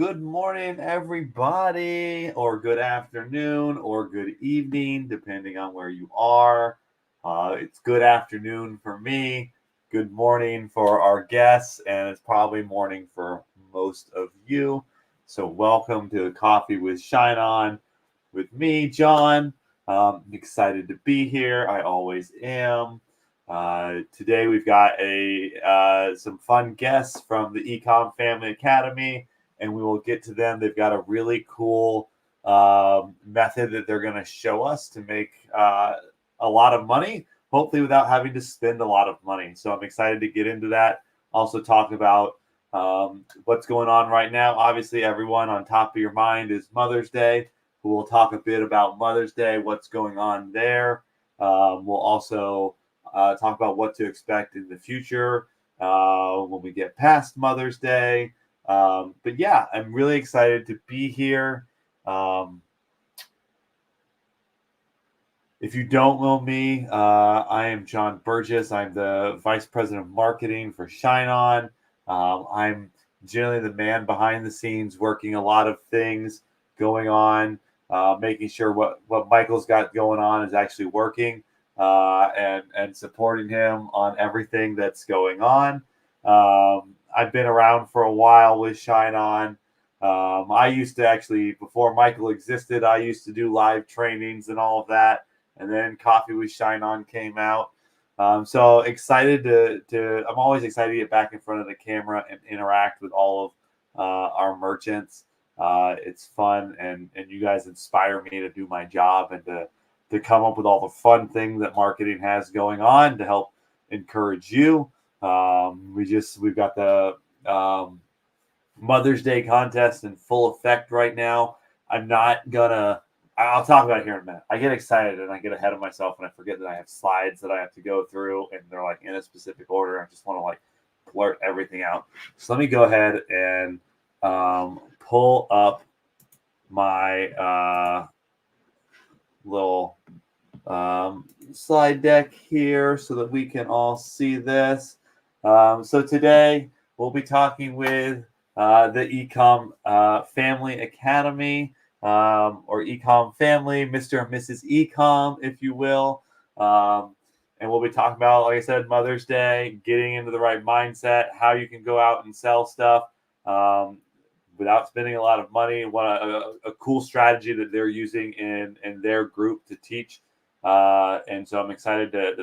good morning, everybody, or good afternoon, or good evening, depending on where you are. It's good afternoon for me, good morning for our guests, and it's probably morning for most of you. So, welcome to Coffee with ShineOn with me, John. Excited to be here. I always am. Today we've got some fun guests from the Ecom Family Academy, and we will get to them. They've got a really cool method that they're going to show us to make a lot of money, hopefully without having to spend a lot of money. So I'm excited to get into that. Also talk about what's going on right now. Obviously, everyone on top of your mind is Mother's Day. We'll talk a bit about Mother's Day, what's going on there. We'll also talk about what to expect in the future when we get past Mother's Day. But yeah, I'm really excited to be here. If you don't know me, I am John Burgess. I'm the Vice President of Marketing for ShineOn. I'm generally the man behind the scenes working a lot of things going on, making sure what Michael's got going on is actually working. And supporting him on everything that's going on. I've been around for a while with ShineOn. I used to actually, before Michael existed, I used to do live trainings and all of that. And then Coffee with ShineOn came out. So excited I'm always excited to get back in front of the camera and interact with all of our merchants. It's fun, and you guys inspire me to do my job and to come up with all the fun things that marketing has going on to help encourage you. We've got the Mother's Day contest in full effect right now. I'll talk about it here in a minute. I get excited and I get ahead of myself and I forget that I have slides that I have to go through and they're like in a specific order. I just want to like blurt everything out. So let me go ahead and pull up my little slide deck here so that we can all see this. So today we'll be talking with the Ecom Family Academy, or Ecom Family, Mr. and Mrs. Ecom, if you will. And we'll be talking about, like I said, Mother's Day, getting into the right mindset, how you can go out and sell stuff without spending a lot of money. A cool strategy that they're using in their group to teach. And so I'm excited that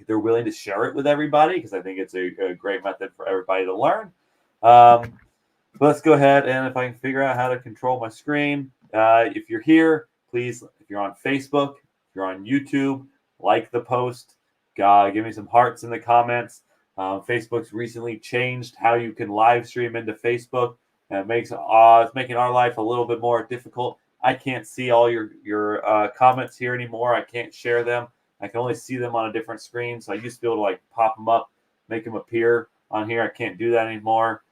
they're willing to share it with everybody because I think it's a great method for everybody to learn. Let's go ahead, and if I can figure out how to control my screen. If you're here, please, if you're on Facebook, if you're on YouTube, like the post. Give me some hearts in the comments. Facebook's recently changed how you can live stream into Facebook. And it's making our life a little bit more difficult. I can't see all your comments here anymore. I can't share them. I can only see them on a different screen. So I used to be able to like pop them up, make them appear on here. I can't do that anymore.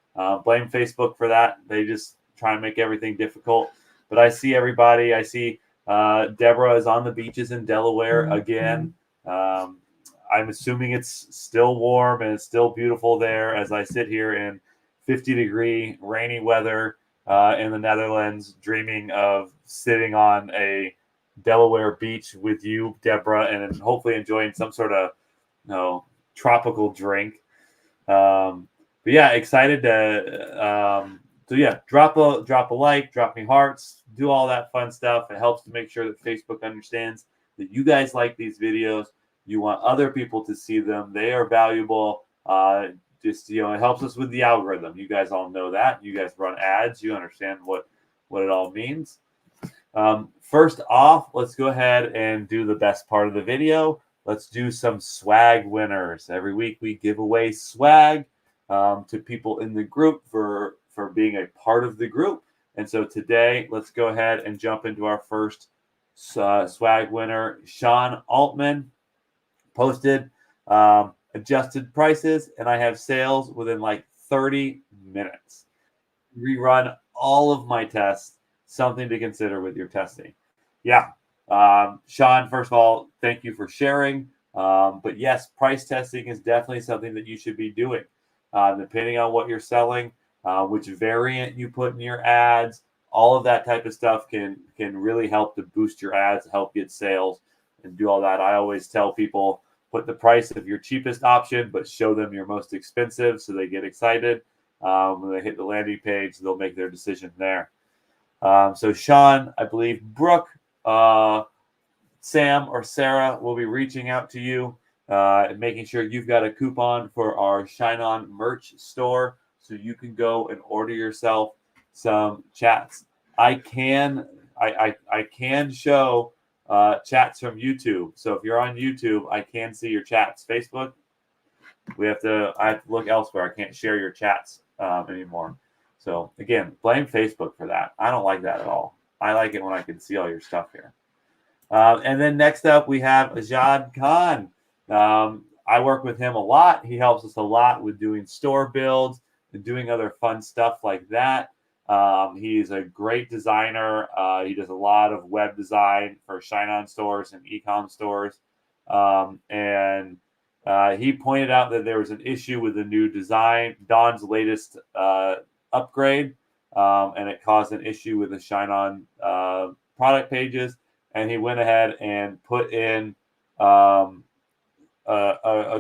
Blame Facebook for that. They just try and make everything difficult. But I see everybody. I see Deborah is on the beaches in Delaware again. I'm assuming it's still warm and it's still beautiful there as I sit here in 50-degree rainy weather in the Netherlands, dreaming of sitting on a Delaware beach with you, Deborah, and hopefully enjoying some sort of tropical drink. But yeah, excited to drop a like, drop me hearts, do all that fun stuff. It helps to make sure that Facebook understands that you guys like these videos. You want other people to see them. They are valuable. It helps us with the algorithm. You guys all know that. You guys run ads. You understand what it all means. First off, let's go ahead and do the best part of the video. Let's do some swag winners. Every week we give away swag to people in the group for being a part of the group. And so today, let's go ahead and jump into our first swag winner. Sean Altman posted adjusted prices, and I have sales within like 30 minutes. Rerun all of my tests. Something to consider with your testing. Yeah. Sean, first of all, thank you for sharing. But yes, price testing is definitely something that you should be doing. Depending on what you're selling, which variant you put in your ads. All of that type of stuff can really help to boost your ads, help get sales, and do all that. I always tell people, put the price of your cheapest option, but show them your most expensive so they get excited. When they hit the landing page, they'll make their decision there. So Sean, I believe Brooke, Sam, or Sarah will be reaching out to you and making sure you've got a coupon for our ShineOn merch store so you can go and order yourself some chats. I can show chats from YouTube. So if you're on YouTube, I can see your chats. Facebook, I have to look elsewhere. I can't share your chats anymore. So again, blame Facebook for that. I don't like that at all. I like it when I can see all your stuff here. And then next up, we have Ajad Khan. I work with him a lot. He helps us a lot with doing store builds and doing other fun stuff like that. He's a great designer. He does a lot of web design for ShineOn stores and Ecom stores. And he pointed out that there was an issue with the new design, Don's latest upgrade, and it caused an issue with the ShineOn product pages. And he went ahead and put in a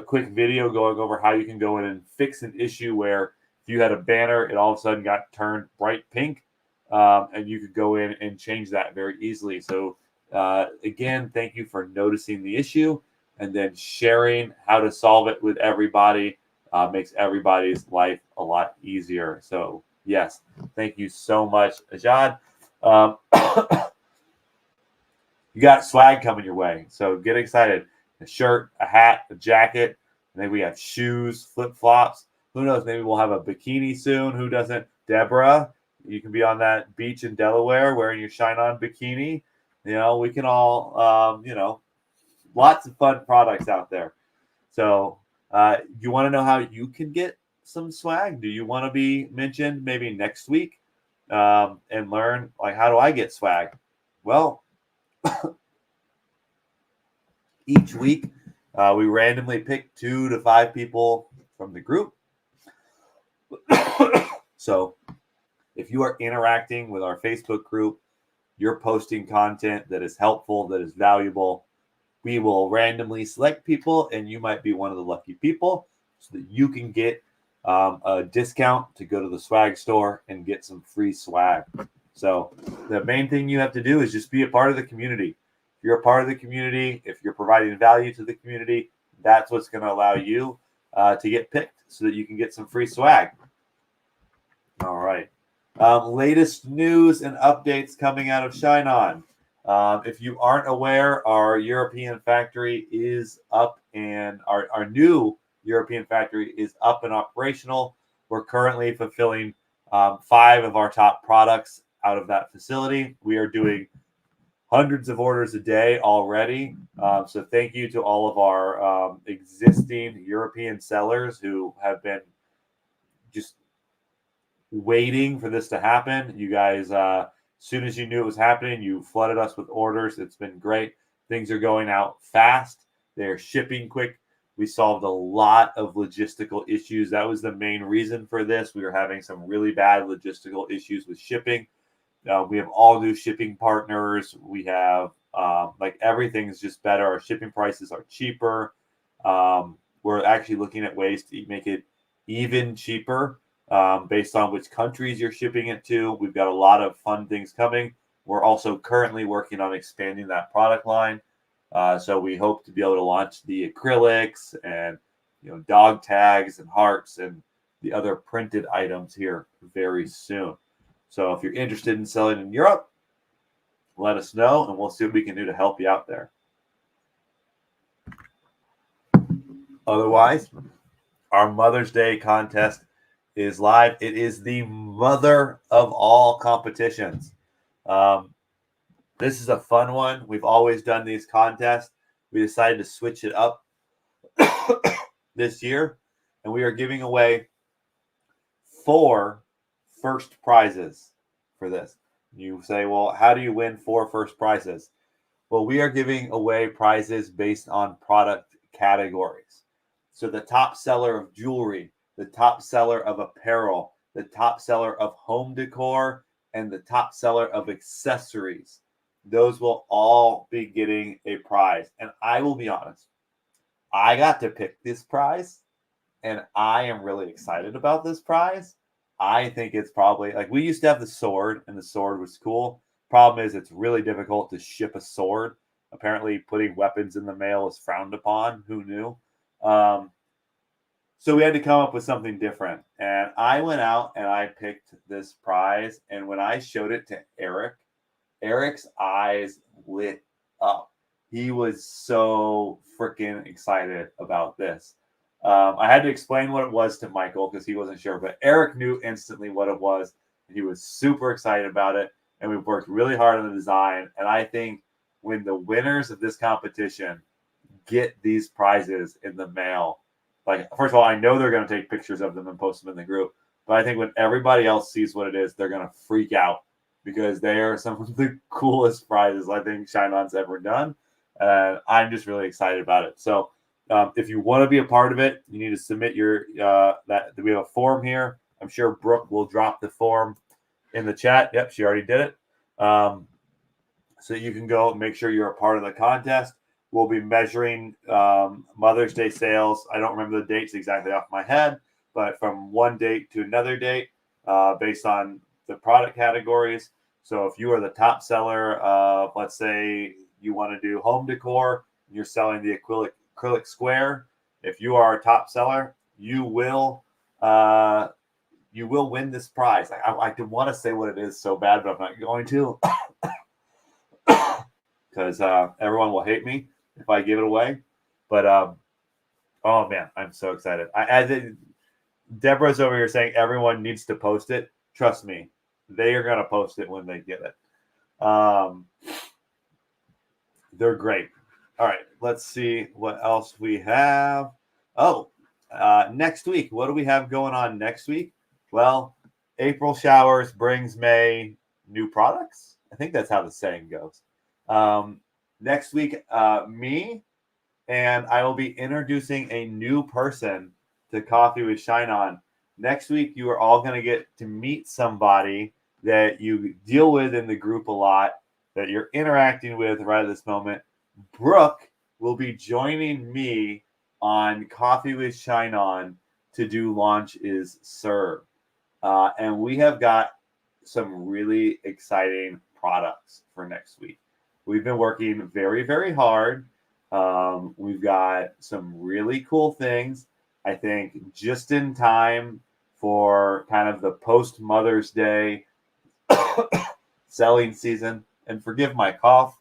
quick video going over how you can go in and fix an issue where if you had a banner, it all of a sudden got turned bright pink, and you could go in and change that very easily. So again, thank you for noticing the issue and then sharing how to solve it with everybody. Makes everybody's life a lot easier. So yes, thank you so much, Ajad. You got swag coming your way, so get excited. A shirt, a hat, a jacket, and then we have shoes, flip-flops. Who knows? Maybe we'll have a bikini soon. Who doesn't? Deborah, you can be on that beach in Delaware wearing your ShineOn bikini. You know, we can all, lots of fun products out there. So you want to know how you can get some swag? Do you want to be mentioned maybe next week and learn, like, how do I get swag? Well, each week, we randomly pick 2 to 5 people from the group. So if you are interacting with our Facebook group, you're posting content that is helpful, that is valuable, we will randomly select people, and you might be one of the lucky people so that you can get a discount to go to the swag store and get some free swag. So the main thing you have to do is just be a part of the community. If you're a part of the community, if you're providing value to the community, that's what's going to allow you to get picked so that you can get some free swag. All right. Latest news and updates coming out of ShineOn. If you aren't aware, our European factory is up, and our new European factory is up and operational. We're currently fulfilling 5 of our top products out of that facility. We are doing hundreds of orders a day already. So thank you to all of our existing European sellers who have been just waiting for this to happen. You guys, as soon as you knew it was happening, you flooded us with orders. It's been great. Things are going out fast. They're shipping quick. We solved a lot of logistical issues. That was the main reason for this. We were having some really bad logistical issues with shipping. We have all new shipping partners. We have everything's just better. Our shipping prices are cheaper. We're actually looking at ways to make it even cheaper based on which countries you're shipping it to. We've got a lot of fun things coming. We're also currently working on expanding that product line. So we hope to be able to launch the acrylics and dog tags and hearts and the other printed items here very soon. So if you're interested in selling in Europe, let us know, and we'll see what we can do to help you out there. Otherwise, our Mother's Day contest is live. It is the mother of all competitions. This is a fun one. We've always done these contests. We decided to switch it up this year, and we are giving away 4 first prizes for this. You say, well, how do you win 4 first prizes? Well, we are giving away prizes based on product categories. So the top seller of jewelry, the top seller of apparel, the top seller of home decor, and the top seller of accessories. Those will all be getting a prize. And I will be honest, I got to pick this prize, and I am really excited about this prize. I think it's probably like we used to have the sword, and the sword was cool. Problem is, it's really difficult to ship a sword. Apparently, putting weapons in the mail is frowned upon. Who knew? So we had to come up with something different. And I went out and I picked this prize. And when I showed it to Eric, Eric's eyes lit up. He was so freaking excited about this. I had to explain what it was to Michael because he wasn't sure, but Eric knew instantly what it was. He was super excited about it. And we worked really hard on the design. And I think when the winners of this competition get these prizes in the mail, like, first of all, I know they're going to take pictures of them and post them in the group. But I think when everybody else sees what it is, they're going to freak out because they are some of the coolest prizes I think ShineOn's ever done. And I'm just really excited about it. So if you want to be a part of it, you need to submit your that we have a form here. I'm sure Brooke will drop the form in the chat. Yep, she already did it. So you can go and make sure you're a part of the contest. We'll be measuring Mother's Day sales. I don't remember the dates exactly off my head, but from one date to another date based on the product categories. So if you are the top seller of, let's say you want to do home decor, you're selling the acrylic square. If you are a top seller, you will win this prize. I want to say what it is so bad, but I'm not going to because everyone will hate me if I give it away. But oh man, I'm so excited. Deborah's over here saying everyone needs to post it. Trust me, they are going to post it when they get it. They're great. All right, let's see what else we have. Oh, next week. What do we have going on next week? Well, April showers brings May new products. I think that's how the saying goes. Next week, me and I will be introducing a new person to Coffee with ShineOn. Next week, you are all going to get to meet somebody that you deal with in the group a lot, that you're interacting with right at this moment. Brooke will be joining me on Coffee with ShineOn to do Launch is Served. And we have got some really exciting products for next week. We've been working very, very hard. We've got some really cool things, I think, just in time for kind of the post Mother's Day selling season. And forgive my cough,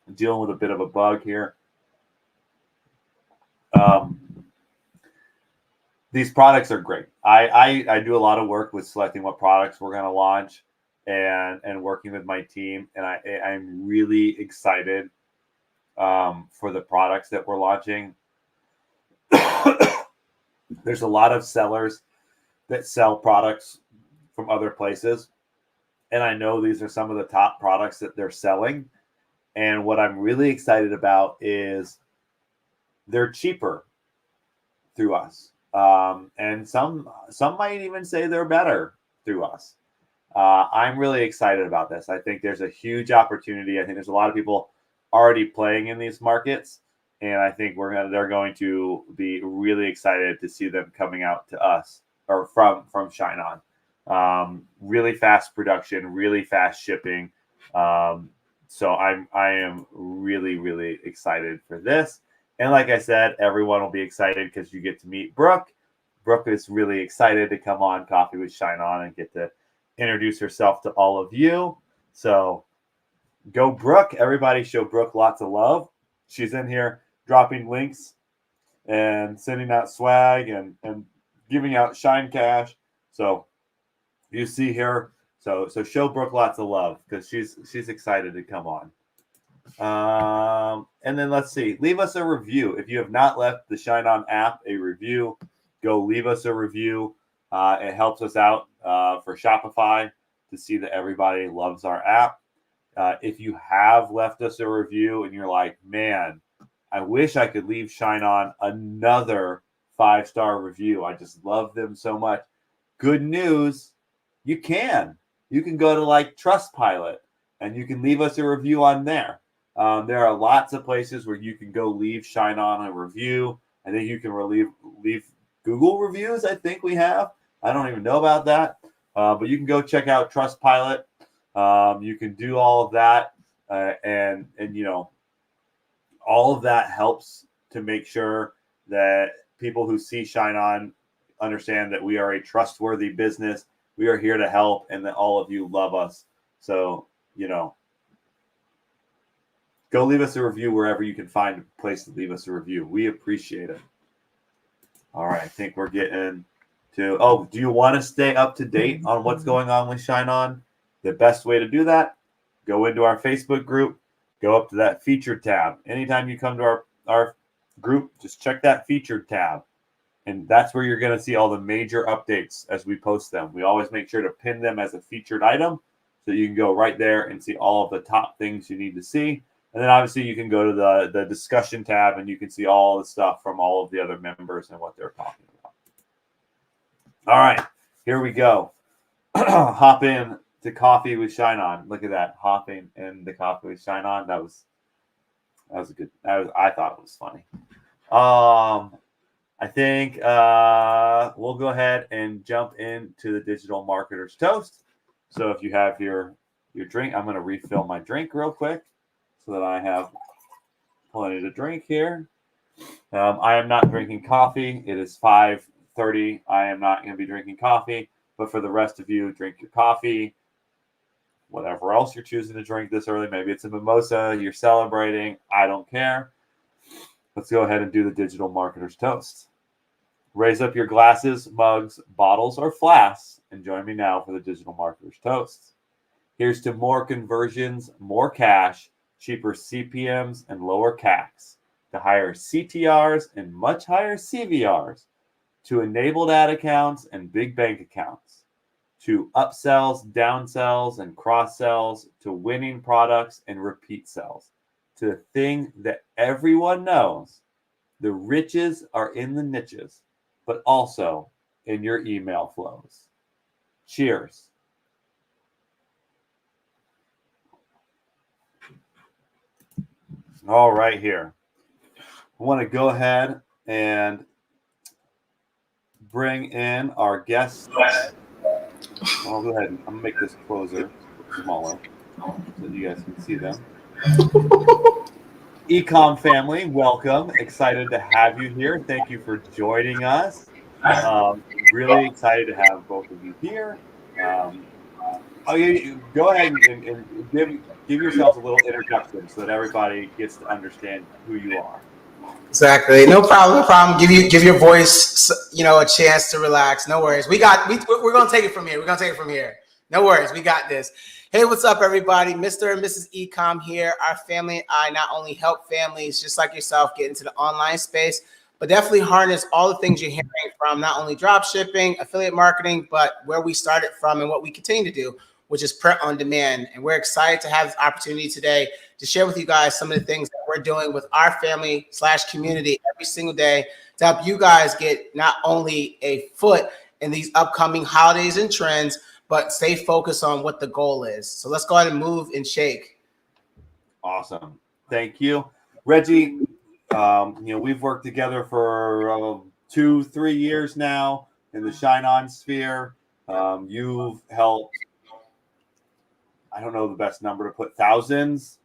I'm dealing with a bit of a bug here. These products are great. I do a lot of work with selecting what products we're going to launch and working with my team. And I'm really excited for the products that we're launching. There's a lot of sellers that sell products from other places. And I know these are some of the top products that they're selling. And what I'm really excited about is they're cheaper through us. And some might even say they're better through us. I'm really excited about this. I think there's a huge opportunity. I think there's a lot of people already playing in these markets. And I think they're going to be really excited to see them coming out to us or from ShineOn. Really fast production, really fast shipping. So I am really, really excited for this. And like I said, everyone will be excited because you get to meet Brooke. Brooke is really excited to come on Coffee with ShineOn and get to introduce herself to all of you. So go Brooke. Everybody show Brooke lots of love. She's in here dropping links and sending out swag and giving out Shine Cash. So you see here. So show Brooke lots of love because she's excited to come on. And then let's see. Leave us a review. If you have not left the ShineOn app a review, go leave us a review. It helps us out for Shopify to see that everybody loves our app. If you have left us a review and you're like, man, I wish I could leave ShineOn another 5-star review. I just love them so much. good news, you can go to like Trustpilot and you can leave us a review on there. There are lots of places where you can go leave ShineOn a review. I think you can leave Google reviews. I think we have. I don't even know about that, but you can go check out Trustpilot. You can do all of that, and all of that helps to make sure that people who see ShineOn understand that we are a trustworthy business. We are here to help, and that all of you love us. So, go leave us a review wherever you can find a place to leave us a review. We appreciate it. All right, I think we're getting to, do you want to stay up to date on what's going on with ShineOn? The best way to do that, go into our Facebook group, go up to that featured tab. Anytime you come to our group, just check that featured tab. And that's where you're going to see all the major updates as we post them. We always make sure to pin them as a featured item so you can go right there and see all of the top things you need to see. And then obviously you can go to the discussion tab and you can see all the stuff from all of the other members and what they're talking about. All right, here we go. Hop in to Coffee with ShineOn. Look at that, hopping in the Coffee with ShineOn. That was a good. I thought it was funny. I think we'll go ahead and jump into the Digital Marketer's Toast. So if you have your drink, I'm going to refill my drink real quick so that I have plenty to drink here. I am not drinking coffee. It is 5:30. I am not going to be drinking coffee. But for the rest of you, drink your coffee. Whatever else you're choosing to drink this early. Maybe it's a mimosa. You're celebrating. I don't care. Let's go ahead and do the Digital Marketer's Toast. Raise up your glasses, mugs, bottles, or flasks, and join me now for the Digital Marketer's Toast. Here's to more conversions, more cash, cheaper CPMs, and lower CACs, to higher CTRs and much higher CVRs, to enabled ad accounts and big bank accounts, to upsells, downsells, and cross-sells, to winning products and repeat sells, to the thing that everyone knows. The riches are in the niches, but also in your email flows. Cheers. All right, here. I want to go ahead and bring in our guests. I'll go ahead and I'm gonna make this closer, smaller, so that you guys can see them. Ecom family, welcome. Excited to have you here. Thank you for joining us. Really excited to have both of you here. Go ahead and give yourselves a little introduction so that everybody gets to understand who you are. Exactly. No problem. No problem. Give your voice, a chance to relax. No worries. We're gonna take it from here. No worries. We got this. Hey, what's up, everybody? Mr. and Mrs. Ecom here. Our family and I not only help families just like yourself get into the online space, but definitely harness all the things you're hearing from not only drop shipping, affiliate marketing, but where we started from and what we continue to do, which is print on demand. And we're excited to have this opportunity today to share with you guys some of the things that we're doing with our family/community every single day to help you guys get not only a foot in these upcoming holidays and trends, but stay focused on what the goal is. So let's go ahead and move and shake. Awesome. Thank you. Reggie, we've worked together for 2-3 years now in the ShineOn sphere. You've helped, I don't know the best number to put, thousands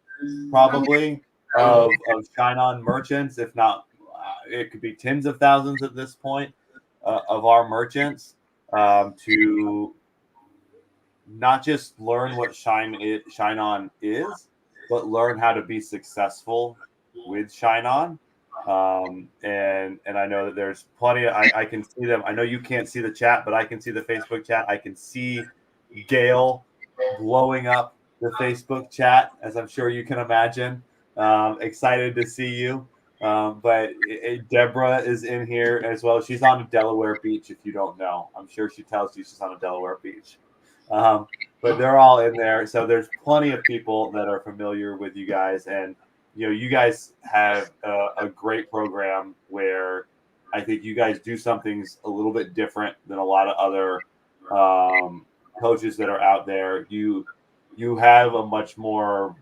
probably of ShineOn merchants, if not, it could be tens of thousands at this point of our merchants to not just learn what ShineOn is, but learn how to be successful with ShineOn. And I know that there's plenty of, I can see them. I know you can't see the chat, but I can see the Facebook chat. I can see Gail blowing up the Facebook chat, as I'm sure you can imagine. Excited to see you. But Deborah is in here as well. She's on a Delaware beach, if you don't know. I'm sure she tells you she's on a Delaware beach. But they're all in there. So there's plenty of people that are familiar with you guys. And, you guys have a great program where I think you guys do some things a little bit different than a lot of other coaches that are out there, you have a much more,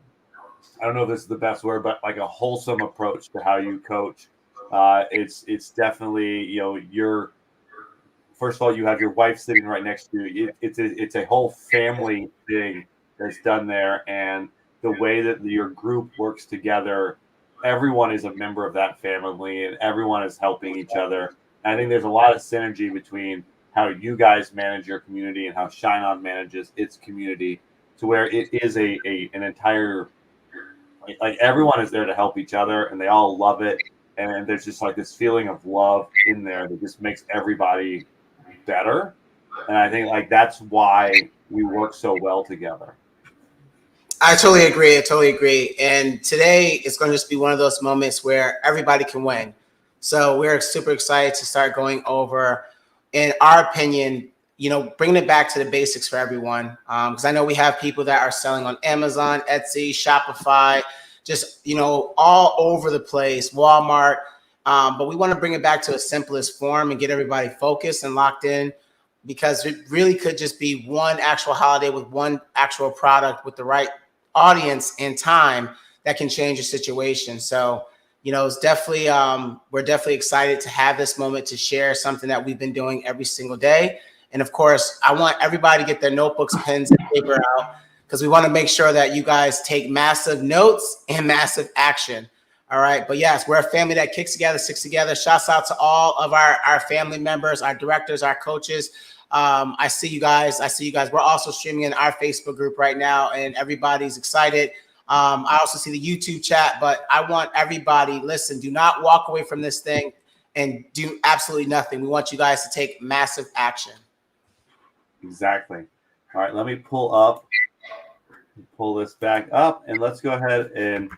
I don't know if this is the best word, but like a wholesome approach to how you coach. It's definitely, you're, first of all, you have your wife sitting right next to you. It's a whole family thing that's done there, and the way that your group works together, everyone is a member of that family, and everyone is helping each other. And I think there's a lot of synergy between how you guys manage your community and how ShineOn manages its community, to where it is an entire, like everyone is there to help each other, and they all love it. And there's just like this feeling of love in there that just makes everybody better. And I think like that's why we work so well together. I totally agree. I totally agree. And today is going to just be one of those moments where everybody can win. So we're super excited to start going over, in our opinion, bringing it back to the basics for everyone. Because I know we have people that are selling on Amazon, Etsy, Shopify, just, all over the place, Walmart. But we want to bring it back to a simplest form and get everybody focused and locked in, because it really could just be one actual holiday with one actual product with the right audience and time that can change your situation. So, it's definitely, we're definitely excited to have this moment to share something that we've been doing every single day. And of course, I want everybody to get their notebooks, pens, and paper out, because we want to make sure that you guys take massive notes and massive action. All right. But yes, we're a family that kicks together, sticks together. Shouts out to all of our family members, our directors, our coaches. I see you guys. We're also streaming in our Facebook group right now, and everybody's excited. I also see the YouTube chat, but I want everybody, listen, do not walk away from this thing and do absolutely nothing. We want you guys to take massive action. Exactly. All right, let me pull this back up, and let's go ahead and,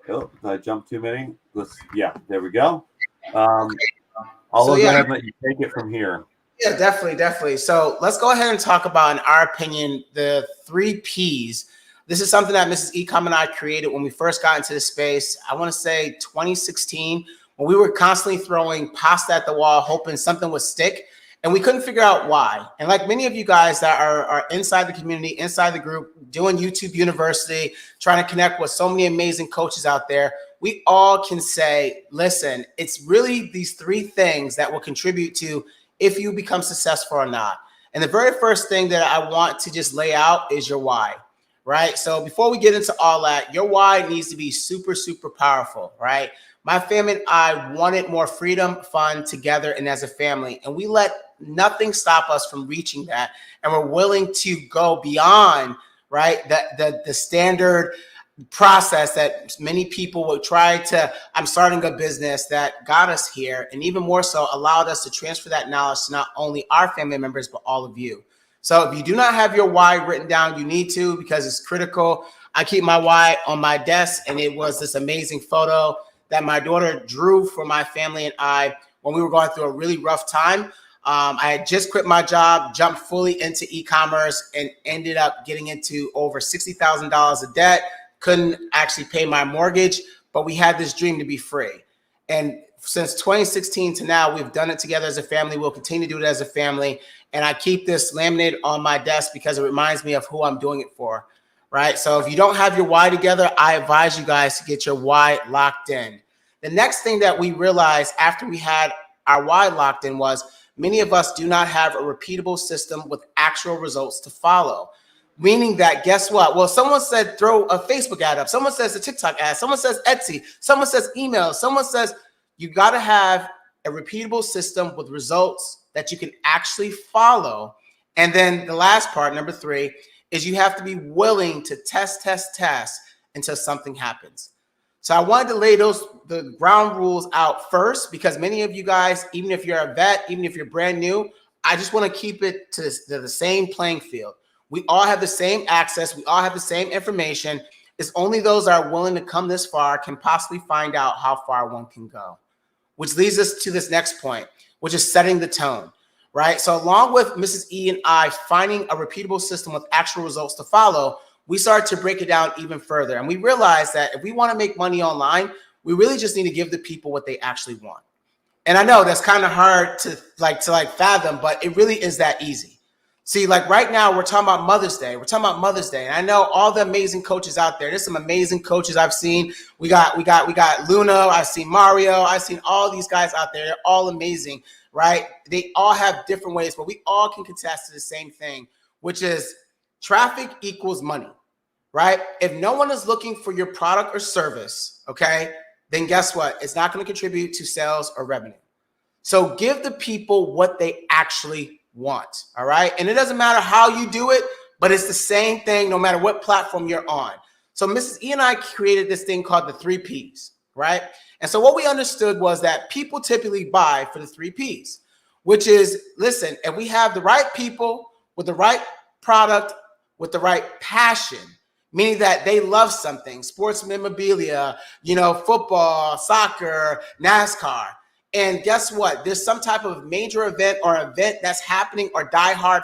did I jump too many? There we go. I'll go ahead and let you take it from here. Yeah, definitely. So let's go ahead and talk about, in our opinion, the 3 Ps. This is something that Mrs. Ecom and I created when we first got into the space. I want to say 2016, when we were constantly throwing pasta at the wall, hoping something would stick, and we couldn't figure out why. And like many of you guys that are inside the community, inside the group, doing YouTube University, trying to connect with so many amazing coaches out there, we all can say, listen, it's really these 3 things that will contribute to if you become successful or not. And the very first thing that I want to just lay out is your why, right? So before we get into all that, your why needs to be super, super powerful, right? My family and I wanted more freedom, fun together and as a family. And we let nothing stop us from reaching that. And we're willing to go beyond, right, the standard process that many people would try to, I'm starting a business, that got us here, and even more so allowed us to transfer that knowledge to not only our family members, but all of you. So if you do not have your why written down, you need to, because it's critical. I keep my why on my desk, and it was this amazing photo that my daughter drew for my family and I when we were going through a really rough time. I had just quit my job, jumped fully into e-commerce, and ended up getting into over $60,000 of debt. Couldn't actually pay my mortgage, but we had this dream to be free. And since 2016 to now, we've done it together as a family. We'll continue to do it as a family. And I keep this laminated on my desk because it reminds me of who I'm doing it for, right? So if you don't have your why together, I advise you guys to get your why locked in. The next thing that we realized after we had our why locked in was many of us do not have a repeatable system with actual results to follow. Meaning that, guess what? Well, someone said throw a Facebook ad up. Someone says a TikTok ad. Someone says Etsy. Someone says email. Someone says you got to have a repeatable system with results that you can actually follow. And then the last part, number 3, is you have to be willing to test until something happens. So I wanted to lay the ground rules out first, because many of you guys, even if you're a vet, even if you're brand new, I just want to keep it to the same playing field. We all have the same access. We all have the same information. It's only those that are willing to come this far can possibly find out how far one can go, which leads us to this next point, which is setting the tone, right? So along with Mrs. E and I finding a repeatable system with actual results to follow, we started to break it down even further. And we realized that if we want to make money online, we really just need to give the people what they actually want. And I know that's kind of hard to fathom, but it really is that easy. See, like right now, we're talking about Mother's Day. We're talking about Mother's Day. And I know all the amazing coaches out there. There's some amazing coaches I've seen. We got Luna. I've seen Mario. I've seen all these guys out there. They're all amazing, right? They all have different ways, but we all can contest to the same thing, which is traffic equals money, right? If no one is looking for your product or service, okay, then guess what? It's not going to contribute to sales or revenue. So give the people what they actually want, all right? And it doesn't matter how you do it, but it's the same thing no matter what platform you're on. So Mrs. E and I created this thing called the 3 Ps, right? And so what we understood was that people typically buy for the 3 Ps, which is, listen, if we have the right people with the right product, with the right passion, meaning that they love something, sports memorabilia, football, soccer, NASCAR. And guess what? There's some type of major event or event that's happening or diehard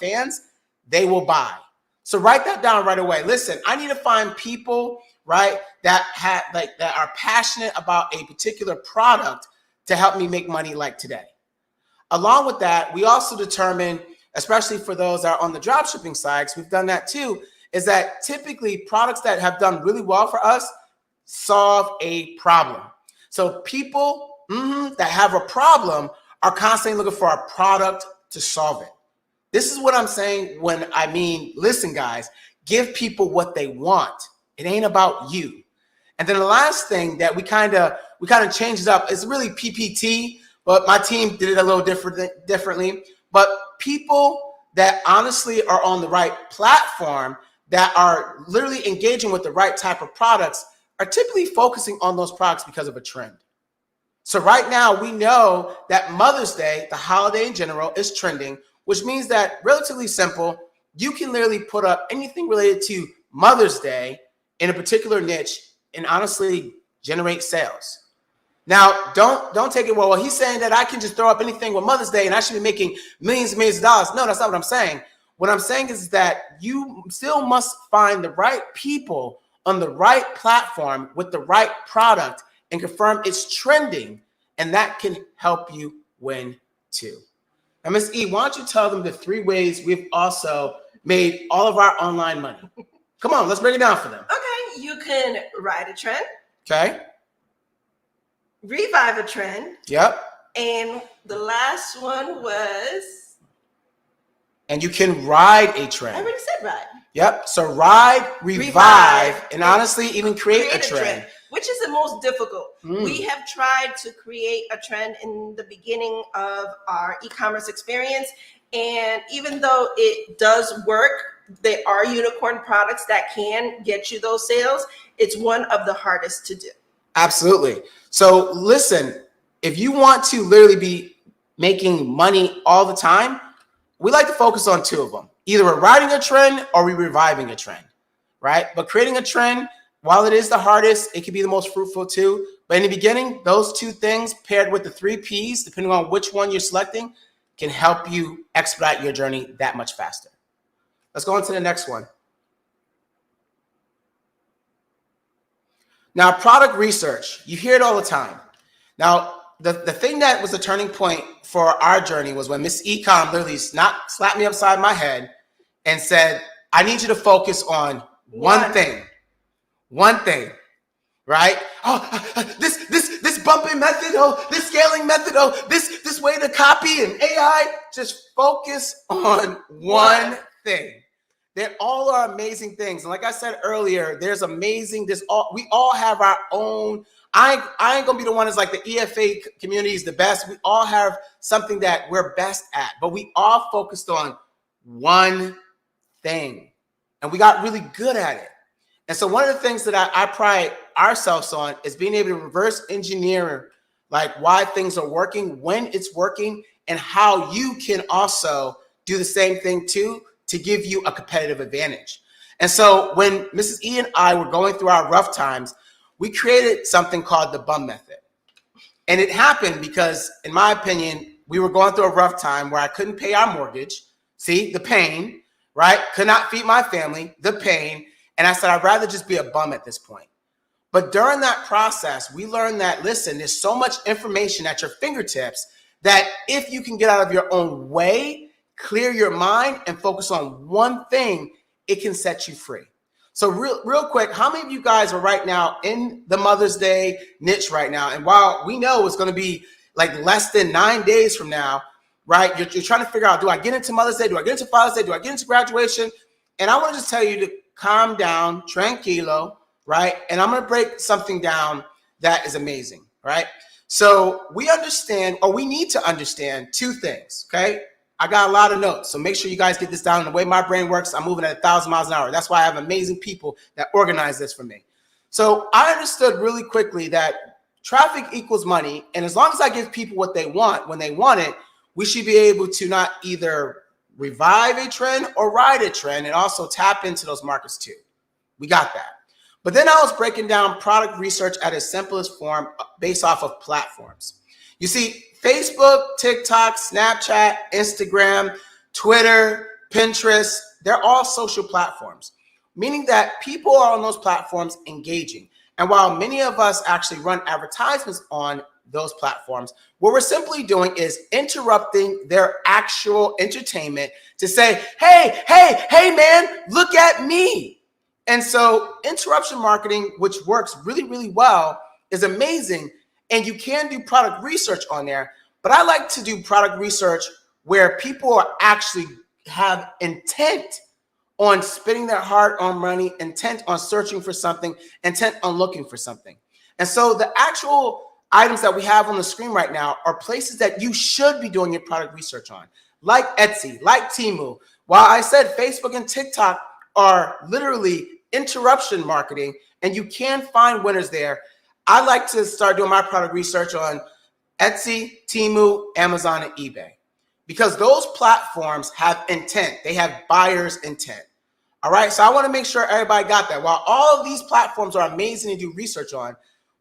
fans, they will buy. So write that down right away. Listen, I need to find people, right, that are passionate about a particular product to help me make money like today. Along with that, we also determine, especially for those that are on the dropshipping side, because we've done that too, is that typically products that have done really well for us solve a problem. So people that have a problem are constantly looking for a product to solve it. This is what I'm saying when I mean, listen, guys, give people what they want. It ain't about you. And then the last thing that we kind of changed up is really PPT, but my team did it a little differently. But people that honestly are on the right platform, that are literally engaging with the right type of products, are typically focusing on those products because of a trend. So right now we know that Mother's Day, the holiday in general, is trending, which means that relatively simple, you can literally put up anything related to Mother's Day in a particular niche and honestly generate sales. Now, don't take it, well, he's saying that I can just throw up anything with Mother's Day and I should be making millions and millions of dollars. No, that's not what I'm saying. What I'm saying is that you still must find the right people on the right platform with the right product and confirm it's trending, and that can help you win too. Now, Ms. E, why don't you tell them the 3 ways we've also made all of our online money? Come on, let's break it down for them. Okay, you can ride a trend. Okay. Revive a trend. Yep. And the last one was? And you can ride a I trend. already said ride. Yep. So ride, revive, and honestly even create a trend. Which is the most difficult. We have tried to create a trend in the beginning of our e-commerce experience. And even though it does work, there are unicorn products that can get you those sales. It's one of the hardest to do. Absolutely. So listen, if you want to literally be making money all the time, we like to focus on 2 of them. Either we're riding a trend or we're reviving a trend, right? But creating a trend, while it is the hardest, it can be the most fruitful too. But in the beginning, those 2 things paired with the 3 Ps, depending on which one you're selecting, can help you expedite your journey that much faster. Let's go on to the next one. Now, product research, you hear it all the time. Now, the thing that was a turning point for our journey was when Miss Ecom literally slapped me upside my head and said, I need you to focus on one thing, right? Oh, this bumping method, this scaling method, this way to copy and AI. Just focus on one thing. They all are amazing things. And like I said earlier, we all have our own. I ain't gonna be the one that's like the EFA community is the best. We all have something that we're best at, but we all focused on one thing and we got really good at it. And so one of the things that I pride ourselves on is being able to reverse engineer like why things are working, when it's working, and how you can also do the same thing too, to give you a competitive advantage. And so when Mrs. E and I were going through our rough times, we created something called the bum method. And it happened because, in my opinion, we were going through a rough time where I couldn't pay our mortgage. See, the pain, right? Could not feed my family, the pain. And I said, I'd rather just be a bum at this point. But during that process, we learned that, listen, there's so much information at your fingertips that if you can get out of your own way clear your mind and focus on one thing, it can set you free. So real quick, how many of you guys are right now in the Mother's Day niche right now? And while we know it's going to be like less than 9 days from now, right? You're trying to figure out, do I get into Mother's Day? Do I get into Father's Day? Do I get into graduation? And I want to just tell you to calm down, tranquilo, right? And I'm going to break something down that is amazing, right? So we understand, or we need to understand two things, okay? I got a lot of notes, so make sure you guys get this down. The way my brain works, I'm moving at 1,000 miles an hour. That's why I have amazing people that organize this for me. So I understood really quickly that traffic equals money, and as long as I give people what they want when they want it, we should be able to not either revive a trend or ride a trend and also tap into those markets too. We got that. But then I was breaking down product research at its simplest form based off of platforms. You see, Facebook, TikTok, Snapchat, Instagram, Twitter, Pinterest, they're all social platforms, meaning that people are on those platforms engaging. And while many of us actually run advertisements on those platforms, what we're simply doing is interrupting their actual entertainment to say, hey, man, look at me. And so interruption marketing, which works really, really well, is amazing. And you can do product research on there, but I like to do product research where people are actually have intent on spending their hard-earned money, intent on searching for something, intent on looking for something. And so the actual items that we have on the screen right now are places that you should be doing your product research on, like Etsy, like Temu. While I said Facebook and TikTok are literally interruption marketing, and you can find winners there, I like to start doing my product research on Etsy, Temu, Amazon, and eBay, because those platforms have intent. They have buyer's intent. All right, so I want to make sure everybody got that. While all of these platforms are amazing to do research on,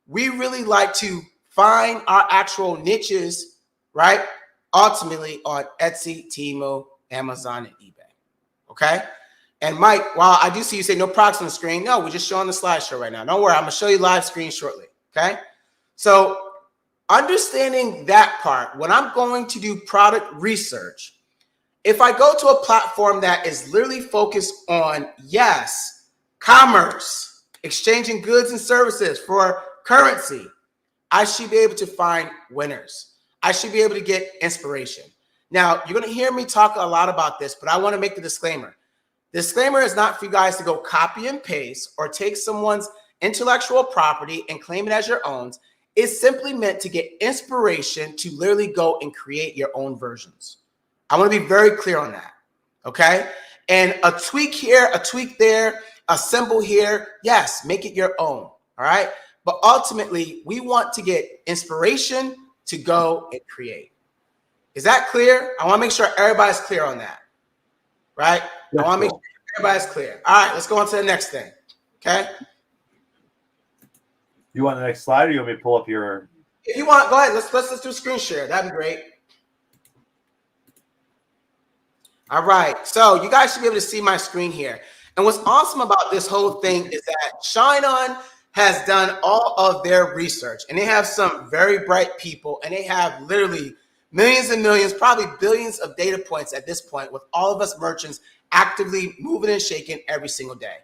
we really like to find our actual niches, right? Ultimately on Etsy, Temu, Amazon, and eBay. Okay? And Mike, while I do see you say no products on the screen, no, we're just showing the slideshow right now. Don't worry, I'm going to show you live screen shortly. Okay? So understanding that part, when I'm going to do product research, if I go to a platform that is literally focused on, yes, commerce, exchanging goods and services for currency, I should be able to find winners. I should be able to get inspiration. Now, you're going to hear me talk a lot about this, but I want to make the disclaimer. Disclaimer is not for you guys to go copy and paste or take someone's intellectual property and claim it as your own. It's simply meant to get inspiration to literally go and create your own versions. I want to be very clear on that, okay? And a tweak here, a tweak there, a symbol here, yes, make it your own, all right? But ultimately, we want to get inspiration to go and create. Is that clear? I want to make sure everybody's clear on that, right? I want to make sure everybody's clear. All right, let's go on to the next thing, okay? You want the next slide, or you want me to pull up your? If you want, go ahead. Let's do screen share. That'd be great. All right, so you guys should be able to see my screen here. And what's awesome about this whole thing is that ShineOn has done all of their research, and they have some very bright people, and they have literally millions and millions, probably billions of data points at this point, with all of us merchants actively moving and shaking every single day.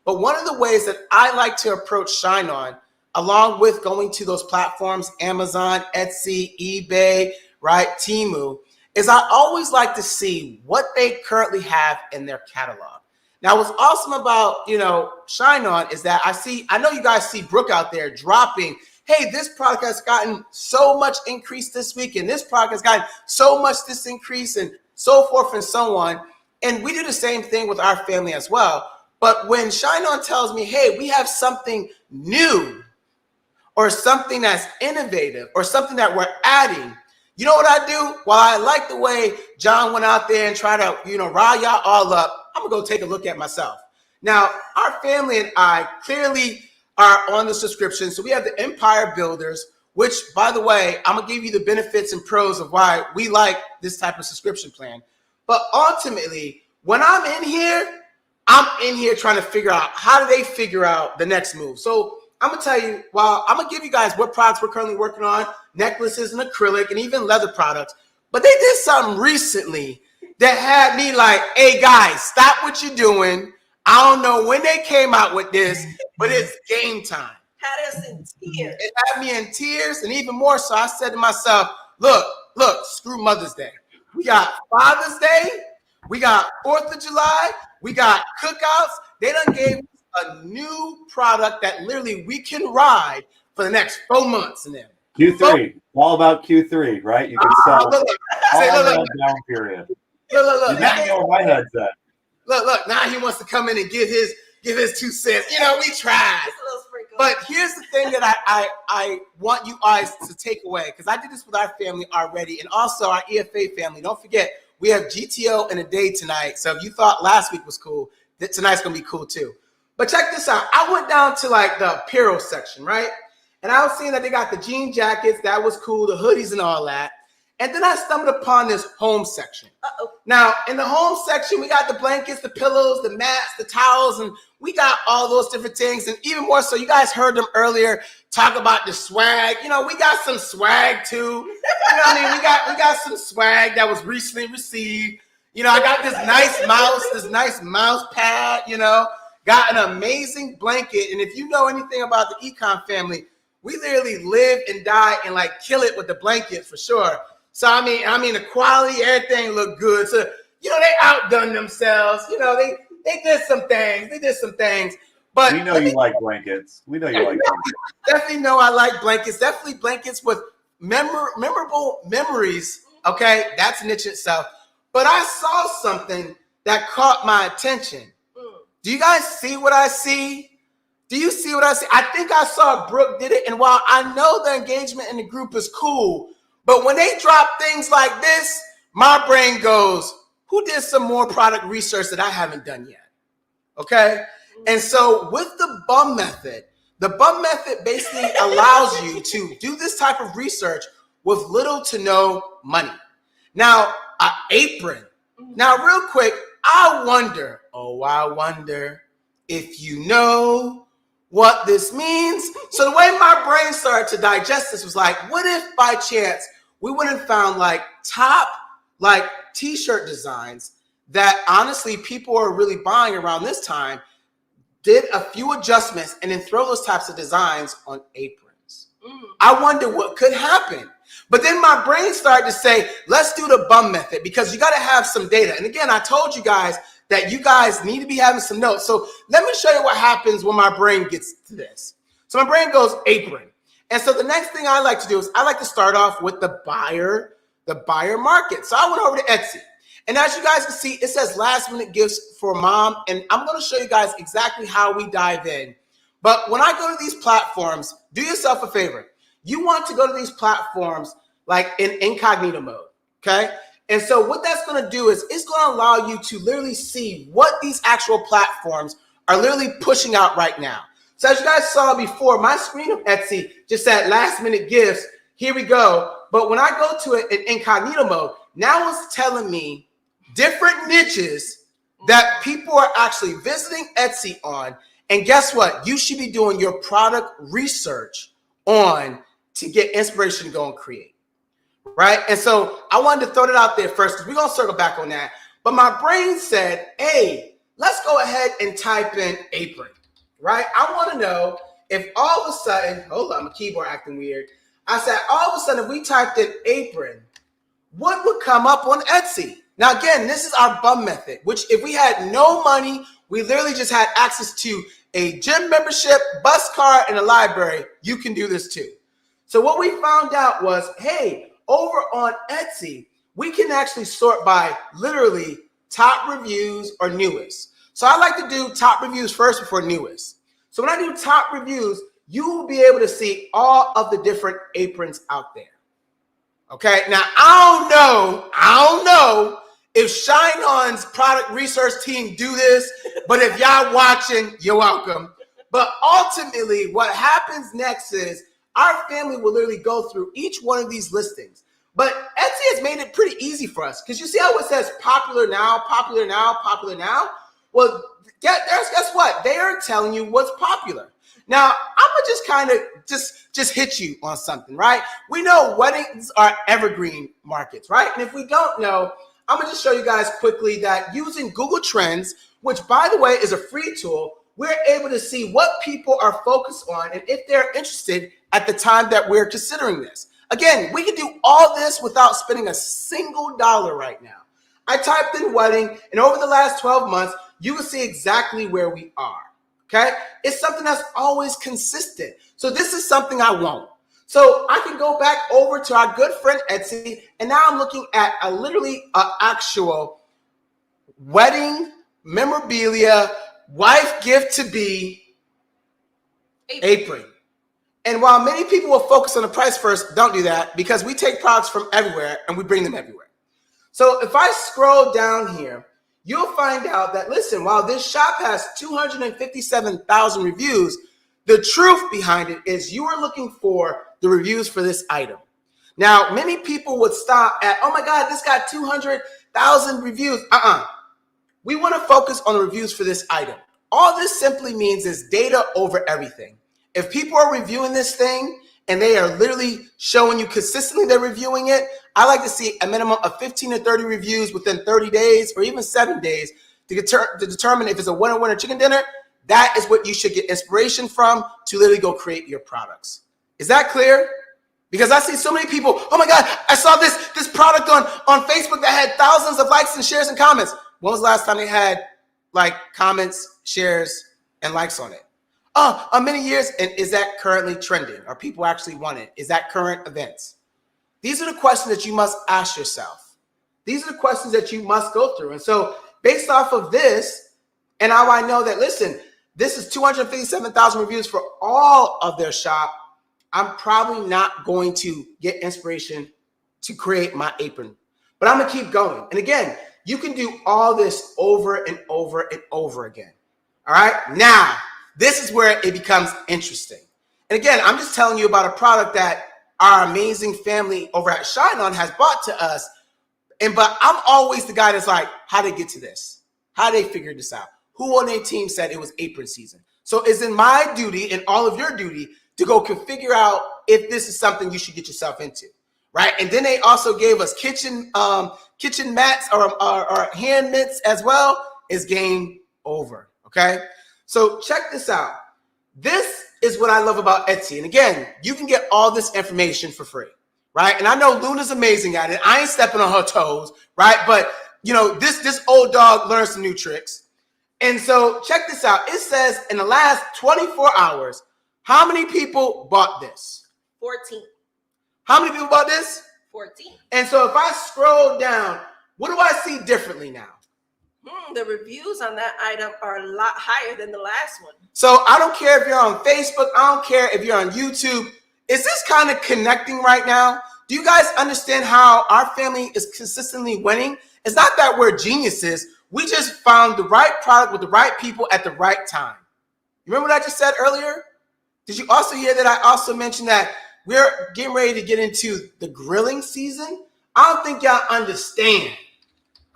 But one of the ways that I like to approach ShineOn, along with going to those platforms, Amazon, Etsy, eBay, right, Temu, is I always like to see what they currently have in their catalog. Now, what's awesome about, ShineOn is that I know you guys see Brooke out there dropping, hey, this product has gotten so much increase this week, and this product has gotten so much this increase, and so forth and so on. And we do the same thing with our family as well. But when ShineOn tells me, hey, we have something new, or something that's innovative, or something that we're adding, you know what I do? While I like the way John went out there and tried to, rile y'all all up, I'm gonna go take a look at myself. Now, our family and I clearly are on the subscription. So we have the Empire Builders, which, by the way, I'm gonna give you the benefits and pros of why we like this type of subscription plan. But ultimately, when I'm in here trying to figure out how do they figure out the next move. So I'm gonna tell you, I'm gonna give you guys what products we're currently working on, necklaces and acrylic and even leather products. But they did something recently that had me like, hey guys, stop what you're doing. I don't know when they came out with this, but it's game time. Had us in tears. It had me in tears, and even more so, I said to myself, look, screw Mother's Day. We got Father's Day, we got 4th of July, we got cookouts. They done gave us a new product that literally we can ride for the next 4 months in there. Q3, all about Q3, right? You can sell all that down period. Look. Now you know where my head's at. Look. Now he wants to come in and give his 2 cents. You know, we tried. But here's the thing that I want you guys to take away, because I did this with our family already, and also our EFA family. Don't forget, we have GTO and a day tonight. So if you thought last week was cool, tonight's gonna be cool too. But check this out. I went down to like the apparel section, right? And I was seeing that they got the jean jackets. That was cool, the hoodies and all that. And then I stumbled upon this home section. Now, in the home section, we got the blankets, the pillows, the mats, the towels, and we got all those different things. And even more so, you guys heard them earlier talk about the swag. You know, we got some swag too. You know what I mean? We got some swag that was recently received. You know, I got this nice mouse pad, you know, got an amazing blanket. And if you know anything about the Ecom family, we literally live and die and like kill it with the blanket for sure. So I mean, the quality, everything looked good. So, you know, they outdone themselves. You know, they did some things. But we know you like blankets. Definitely know I like blankets. Definitely blankets with memorable memories. Okay, that's a niche itself. But I saw something that caught my attention. Do you guys see what I see? Do you see what I see? I think I saw Brooke did it. And while I know the engagement in the group is cool, but when they drop things like this, my brain goes, who did some more product research that I haven't done yet? Okay. And so with the bum method basically allows you to do this type of research with little to no money. Now, an apron. Now, real quick, I wonder if you know what this means. So the way my brain started to digest this was like, what if by chance we went and found like top like t-shirt designs that honestly people are really buying around this time, did a few adjustments and then throw those types of designs on aprons. I wonder what could happen. But then my brain started to say, let's do the bum method, because you got to have some data. And again, I told you guys that you guys need to be having some notes. So let me show you what happens when my brain gets to this. So my brain goes apron. And so the next thing I like to do is I like to start off with the buyer market. So I went over to Etsy. And as you guys can see, it says last minute gifts for mom. And I'm going to show you guys exactly how we dive in. But when I go to these platforms, do yourself a favor. You want to go to these platforms like in incognito mode, okay? And so what that's going to do is it's going to allow you to literally see what these actual platforms are literally pushing out right now. So as you guys saw before, my screen of Etsy just said last minute gifts. Here we go. But when I go to it in incognito mode, now it's telling me different niches that people are actually visiting Etsy on. And guess what? You should be doing your product research on to get inspiration to go and create. Right? And so I wanted to throw that out there first, because we're going to circle back on that. But my brain said, hey, let's go ahead and type in apron. Right? I want to know if all of a sudden, hold on, my keyboard acting weird. I said, all of a sudden, if we typed in apron, what would come up on Etsy? Now, again, this is our bum method, which if we had no money, we literally just had access to a gym membership, bus card, and a library. You can do this too. So what we found out was, hey, over on Etsy, we can actually sort by literally top reviews or newest. So I like to do top reviews first before newest. So when I do top reviews, you will be able to see all of the different aprons out there. Okay, now I don't know if ShineOn's product research team do this, but if y'all watching, you're welcome. But ultimately, what happens next is our family will literally go through each one of these listings. But Etsy has made it pretty easy for us, because you see how it says popular now, popular now, popular now? Well, guess what? They are telling you what's popular. Now, I'm going to just kind of just hit you on something, right? We know weddings are evergreen markets, right? And if we don't know, I'm going to just show you guys quickly that using Google Trends, which by the way is a free tool, we're able to see what people are focused on and if they're interested at the time that we're considering this. Again, we can do all this without spending a single dollar right now. I typed in wedding, and over the last 12 months, you will see exactly where we are, okay? It's something that's always consistent. So this is something I want. So I can go back over to our good friend Etsy, and now I'm looking at literally an actual wedding memorabilia wife gift to be apron. And while many people will focus on the price first, don't do that because we take products from everywhere and we bring them everywhere. So if I scroll down here, you'll find out that, listen, while this shop has 257,000 reviews, the truth behind it is you are looking for the reviews for this item. Now, many people would stop at, oh my God, this got 200,000 reviews. We want to focus on the reviews for this item. All this simply means is data over everything. If people are reviewing this thing and they are literally showing you consistently they're reviewing it, I like to see a minimum of 15 to 30 reviews within 30 days or even 7 days to determine if it's a winner chicken dinner. That is what you should get inspiration from to literally go create your products. Is that clear? Because I see so many people, oh my God, I saw this product on Facebook that had thousands of likes and shares and comments. When was the last time they had like comments, shares, and likes on it? Many years. And is that currently trending? Are people actually want it? Is that current events? These are the questions that you must ask yourself. These are the questions that you must go through. And so based off of this, and how I know that, listen, this is 257,000 reviews for all of their shop, I'm probably not going to get inspiration to create my apron. But I'm going to keep going. And again, you can do all this over and over and over again. All right? Now, this is where it becomes interesting. And again, I'm just telling you about a product that our amazing family over at ShineOn has bought to us. But I'm always the guy that's like, how they get to this? How they figure this out? Who on their team said it was apron season? So it's in my duty and all of your duty to go figure out if this is something you should get yourself into, right? And then they also gave us kitchen mats or hand mitts as well. Is game over, okay? So check this out. This is what I love about Etsy. And again, you can get all this information for free, right? And I know Luna's amazing at it. I ain't stepping on her toes, right? But, you know, this old dog learns some new tricks. And so check this out. It says in the last 24 hours, how many people bought this? 14. How many people bought this? 14. And so if I scroll down, what do I see differently now? The reviews on that item are a lot higher than the last one. So I don't care if you're on Facebook. I don't care if you're on YouTube. Is this kind of connecting right now? Do you guys understand how our family is consistently winning? It's not that we're geniuses. We just found the right product with the right people at the right time. You remember what I just said earlier? Did you also hear that I also mentioned that we're getting ready to get into the grilling season? I don't think y'all understand.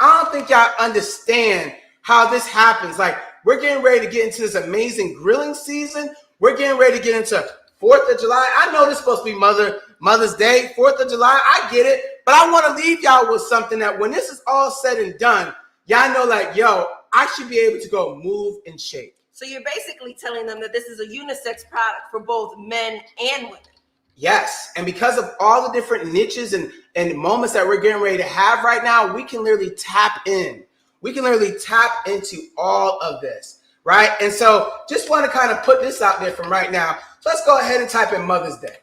I don't think y'all understand how this happens. Like, we're getting ready to get into this amazing grilling season. We're getting ready to get into 4th of July. I know this is supposed to be Mother's Day, 4th of July. I get it. But I want to leave y'all with something that when this is all said and done, y'all know, like, yo, I should be able to go move and shake. So you're basically telling them that this is a unisex product for both men and women. Yes. And because of all the different niches and moments that we're getting ready to have right now, we can literally tap in. We can literally tap into all of this, right? And so just want to kind of put this out there from right now. So let's go ahead and type in Mother's Day.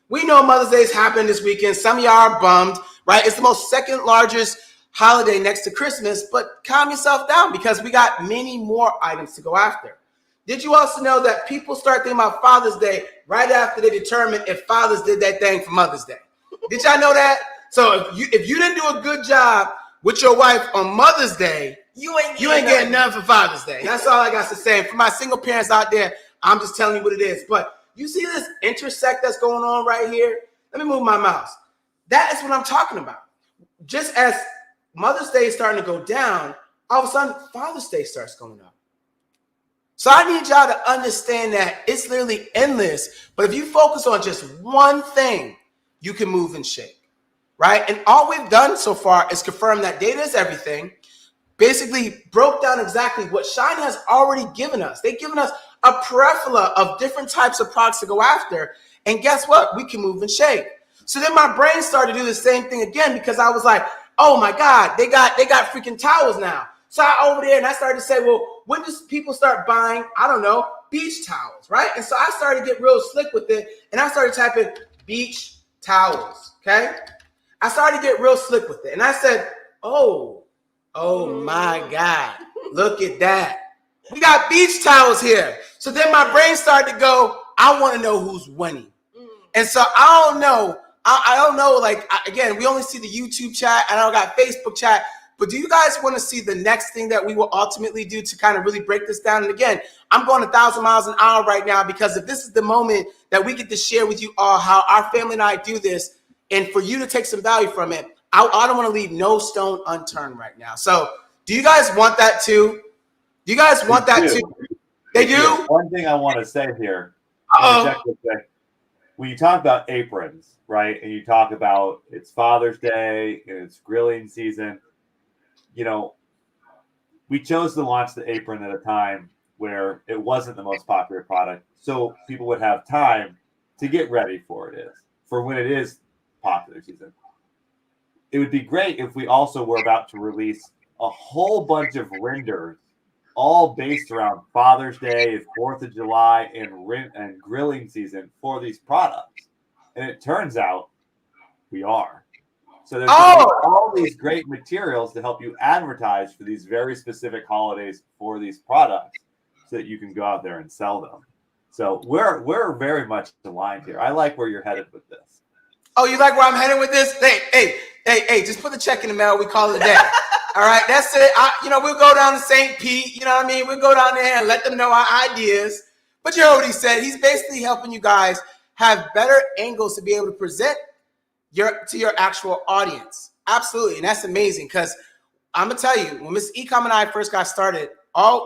We know Mother's Day is happening this weekend. Some of y'all are bummed, right? It's the most second largest holiday next to Christmas, but calm yourself down because we got many more items to go after. Did you also know that people start thinking about Father's Day right after they determine if fathers did that thing for Mother's Day? Did y'all know that? So if you didn't do a good job with your wife on Mother's Day, you ain't getting none for Father's Day. That's all I got to say. For my single parents out there, I'm just telling you what it is. But you see this intersect that's going on right here? Let me move my mouse. That is what I'm talking about. Just as Mother's Day is starting to go down, all of a sudden Father's Day starts going up. So I need y'all to understand that it's literally endless. But if you focus on just one thing, you can move and shake. right? And all we've done so far is confirm that data is everything. Basically broke down exactly what Shine has already given us. They've given us a plethora of different types of products to go after. And guess what? We can move and shake. So then my brain started to do the same thing again, because I was like, oh my God, they got freaking towels now. So I over there and I started to say, well, when does people start buying, I don't know, beach towels, right? And so I started to get real slick with it, and I started typing beach towels, okay? I started to get real slick with it. And I said, oh my God, look at that. We got beach towels here. So then my brain started to go, I want to know who's winning. And so I don't know. I don't know. Like, again, we only see the YouTube chat, and I don't got Facebook chat. But do you guys want to see the next thing that we will ultimately do to kind of really break this down? And again, I'm going 1,000 miles an hour right now, because if this is the moment that we get to share with you all how our family and I do this, and for you to take some value from it, I don't want to leave no stone unturned right now. So do you guys want that too? Do you guys want that too? They do? One thing I want to say here, when you talk about aprons, right, and you talk about it's Father's Day and it's grilling season, you know, we chose to launch the apron at a time where it wasn't the most popular product, so people would have time to get ready for when it is popular season. It would be great if we also were about to release a whole bunch of renders, all based around Father's Day and 4th of July and grilling season for these products. And it turns out we are. So there's all these great materials to help you advertise for these very specific holidays for these products, so that you can go out there and sell them. So we're very much aligned here. I like where you're headed with this. Oh, you like where I'm headed with this? Hey, just put the check in the mail. We call it a day. All right, that's it. We'll go down to St. Pete. You know what I mean? We'll go down there and let them know our ideas. But you heard what he said. He's basically helping you guys have better angles to be able to present to your actual audience. Absolutely, and that's amazing, because I'm gonna tell you, when Miss Ecom and I first got started,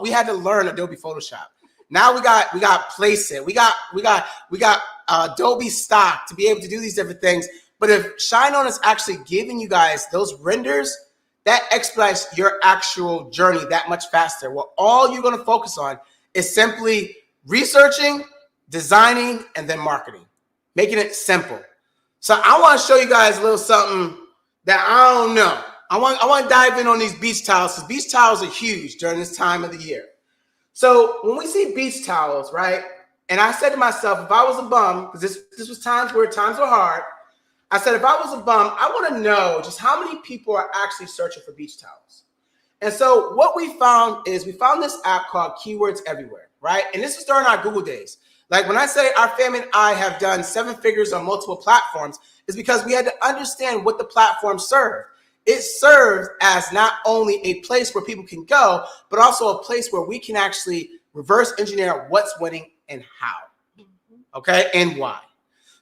we had to learn Adobe Photoshop. Now we got Placeit. We got Adobe Stock to be able to do these different things. But if ShineOn is actually giving you guys those renders, that expedites your actual journey that much faster. Well, all you're going to focus on is simply researching, designing, and then marketing, making it simple. So I want to show you guys a little something that I don't know. I want to dive in on these beach towels, because beach towels are huge during this time of the year. So when we see beach towels, right? And I said to myself, if I was a bum, because this was times were hard, I said, if I was a bum, I want to know just how many people are actually searching for beach towels. And so what we found this app called Keywords Everywhere, right? And this was during our Google days. Like when I say our family and I have done 7 figures on multiple platforms, is because we had to understand what the platform served. It serves as not only a place where people can go, but also a place where we can actually reverse engineer what's winning and how, okay, and why.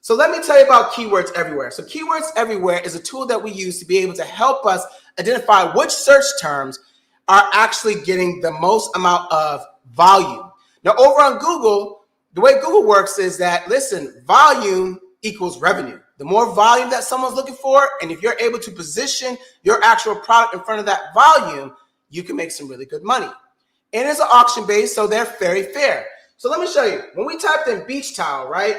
So let me tell you about Keywords Everywhere. So Keywords Everywhere is a tool that we use to be able to help us identify which search terms are actually getting the most amount of volume. Now, over on Google, the way Google works is that, listen, volume equals revenue. The more volume that someone's looking for, and if you're able to position your actual product in front of that volume, you can make some really good money. And it's an auction base, so they're very fair. So let me show you. When we typed in beach towel, right?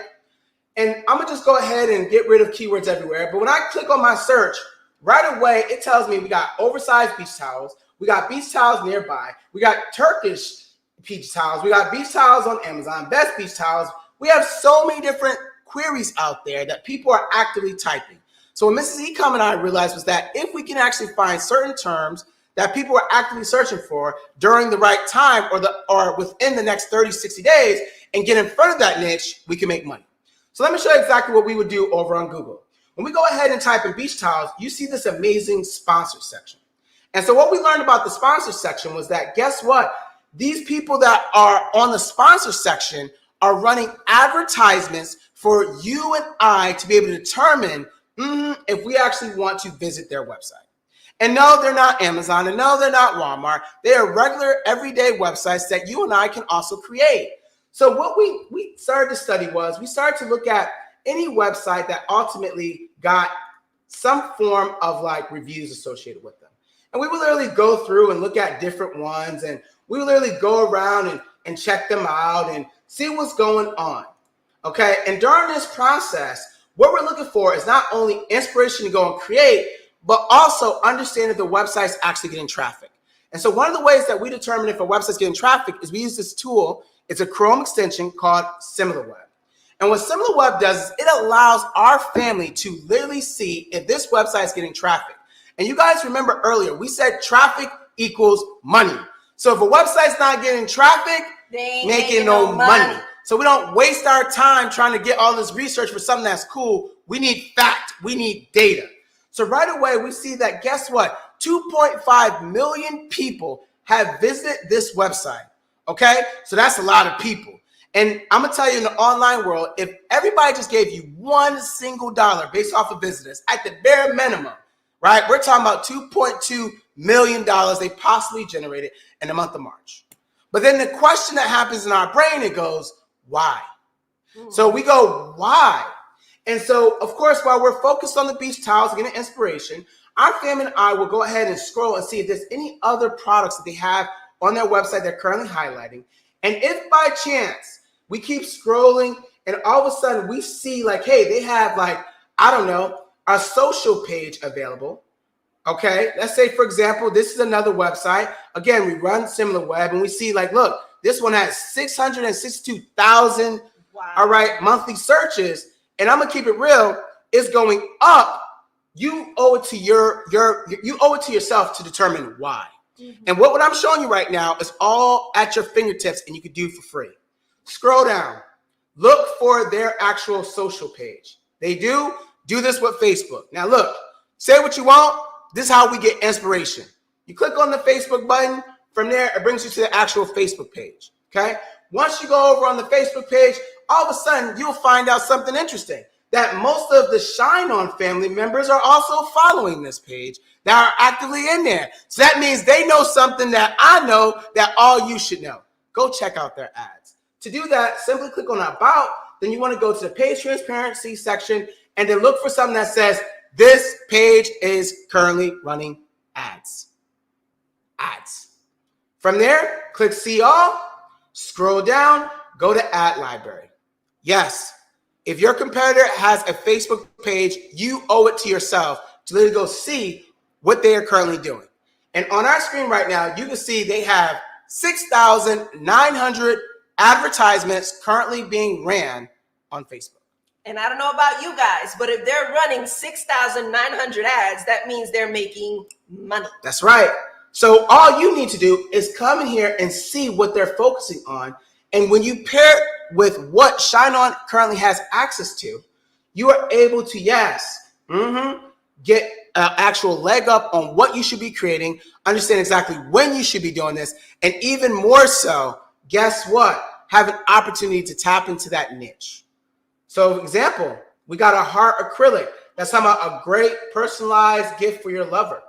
And I'm gonna just go ahead and get rid of Keywords Everywhere. But when I click on my search, right away, it tells me we got oversized beach towels. We got beach towels nearby. We got Turkish beach towels. We got beach towels on Amazon, best beach towels. We have so many different queries out there that people are actively typing. So what Mrs. Ecom and I realized was that if we can actually find certain terms that people are actively searching for during the right time or within the next 30, 60 days and get in front of that niche, we can make money. So let me show you exactly what we would do over on Google. When we go ahead and type in beach towels, you see this amazing sponsor section. And so what we learned about the sponsor section was that, guess what? These people that are on the sponsor section are running advertisements for you and I to be able to determine if we actually want to visit their website. And no, they're not Amazon, and no, they're not Walmart. They are regular, everyday websites that you and I can also create. So what we started to study was we started to look at any website that ultimately got some form of like reviews associated with them. And we will literally go through and look at different ones, and we will literally go around and check them out and see what's going on. Okay. And during this process, what we're looking for is not only inspiration to go and create, but also understand if the website's actually getting traffic. And so one of the ways that we determine if a website's getting traffic is we use this tool. It's a Chrome extension called SimilarWeb. And what SimilarWeb does is it allows our family to literally see if this website is getting traffic. And you guys remember earlier, we said traffic equals money. So if a website's not getting traffic, they ain't making no money. So we don't waste our time trying to get all this research for something that's cool. We need fact. We need data. So right away, we see that, guess what? 2.5 million people have visited this website. Okay? So that's a lot of people. And I'm going to tell you, in the online world, if everybody just gave you $1 single based off of visitors at the bare minimum, right? We're talking about $2.2 million they possibly generated in the month of March. But then the question that happens in our brain, it goes, why? So we go, why? And so, of course, while we're focused on the beach towels, getting inspiration, our family and I will go ahead and scroll and see if there's any other products that they have on their website they're currently highlighting. And if by chance we keep scrolling and all of a sudden we see like, hey, they have like, I don't know, a social page available. Okay, let's say, for example, this is another website. Again, we run SimilarWeb and we see like, look, this one has 662,000, all right, monthly searches. And I'm gonna keep it real, it's going up. You owe it to you owe it to yourself to determine why. Mm-hmm. And what I'm showing you right now is all at your fingertips and you can do for free. Scroll down, look for their actual social page. They do this with Facebook. Now look, say what you want. This is how we get inspiration. You click on the Facebook button. From there, it brings you to the actual Facebook page. Okay. Once you go over on the Facebook page, all of a sudden you'll find out something interesting, that most of the ShineOn family members are also following this page that are actively in there. So that means they know something that I know that all you should know. Go check out their ads. To do that, simply click on About. Then you want to go to the page transparency section and then look for something that says, this page is currently running ads. Ads. From there, click See All, scroll down, go to Ad Library. Yes, if your competitor has a Facebook page, you owe it to yourself to literally go see what they are currently doing. And on our screen right now, you can see they have 6,900 advertisements currently being ran on Facebook. And I don't know about you guys, but if they're running 6,900 ads, that means they're making money. That's right. So all you need to do is come in here and see what they're focusing on. And when you pair it with what ShineOn currently has access to, you are able to, get an actual leg up on what you should be creating, understand exactly when you should be doing this, and even more so, guess what? Have an opportunity to tap into that niche. So, for example, we got a heart acrylic. That's talking about a great personalized gift for your lover.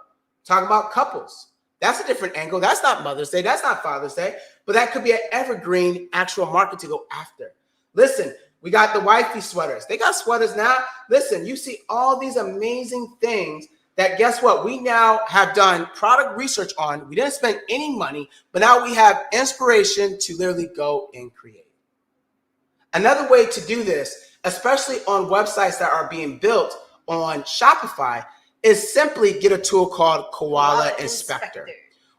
Talk about couples. That's a different angle. That's not Mother's Day. That's not Father's Day. But that could be an evergreen actual market to go after. Listen, we got the wifey sweaters. They got sweaters now. Listen, you see all these amazing things that, guess what? We now have done product research on. We didn't spend any money, but now we have inspiration to literally go and create. Another way to do this, especially on websites that are being built on Shopify, is simply get a tool called Koala Inspector.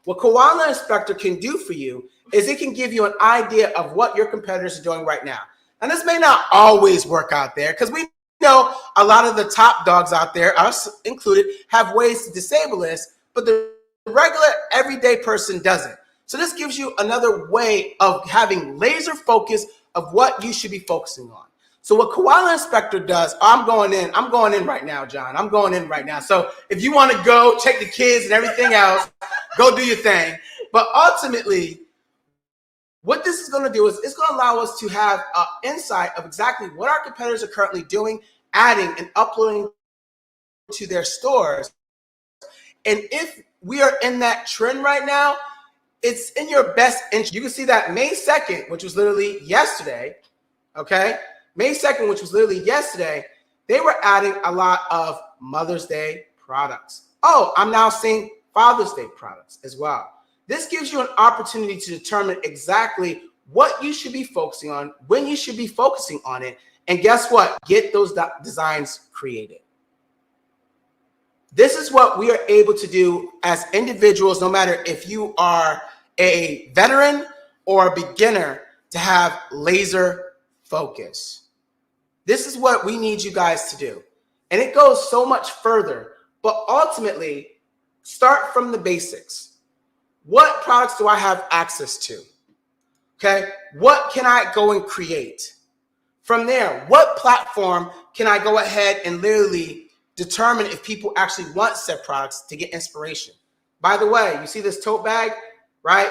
What Koala Inspector can do for you is it can give you an idea of what your competitors are doing right now. And this may not always work out there because we know a lot of the top dogs out there, us included, have ways to disable this, but the regular everyday person doesn't. So this gives you another way of having laser focus of what you should be focusing on. So what Koala Inspector does, I'm going in right now, John. I'm going in right now. So if you want to go check the kids and everything else, go do your thing. But ultimately, what this is going to do is it's going to allow us to have an insight of exactly what our competitors are currently doing, adding and uploading to their stores. And if we are in that trend right now, it's in your best interest. You can see that May 2nd, which was literally yesterday, okay? May 2nd, which was literally yesterday, they were adding a lot of Mother's Day products. Oh, I'm now seeing Father's Day products as well. This gives you an opportunity to determine exactly what you should be focusing on, when you should be focusing on it, and guess what? Get those designs created. This is what we are able to do as individuals, no matter if you are a veteran or a beginner, to have laser focus. This is what we need you guys to do. And it goes so much further, but ultimately, start from the basics. What products do I have access to? Okay, what can I go and create? From there, what platform can I go ahead and literally determine if people actually want said products to get inspiration? By the way, you see this tote bag, right?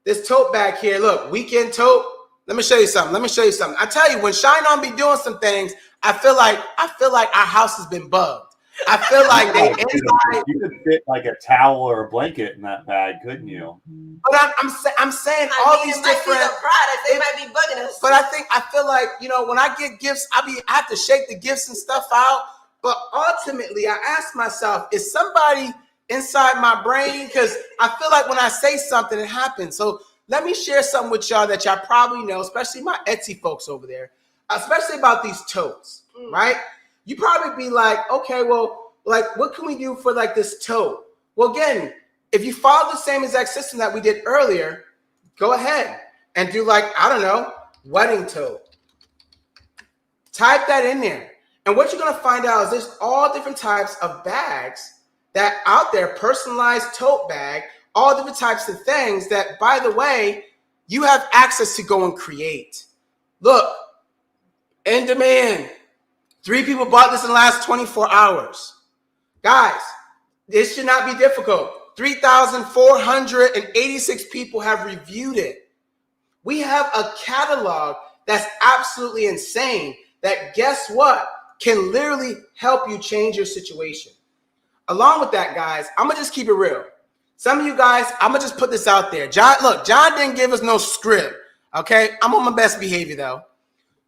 This tote bag here, look, weekend tote. Let me show you something. I tell you, when ShineOn be doing some things, I feel like our house has been bugged. I feel like they inside. You could fit like a towel or a blanket in that bag, couldn't you? But I'm saying all these different products, they might be bugging us. But I feel like, when I get gifts, I have to shake the gifts and stuff out. But ultimately, I ask myself, is somebody inside my brain? Because I feel like when I say something, it happens. So let me share something with y'all that y'all probably know, especially my Etsy folks over there, especially about these totes, right? You probably be like, okay, well, like, what can we do for like this tote? Well, again, if you follow the same exact system that we did earlier, go ahead and do like, I don't know, wedding tote. Type that in there. And what you're going to find out is there's all different types of bags that out there, personalized tote bag, all different types of things that, by the way, you have access to go and create. Look, in demand. 3 people bought this in the last 24 hours. Guys, this should not be difficult. 3,486 people have reviewed it. We have a catalog that's absolutely insane that, guess what, can literally help you change your situation. Along with that, guys, I'm going to just keep it real. Some of you guys, I'm going to just put this out there. John didn't give us no script, okay? I'm on my best behavior, though.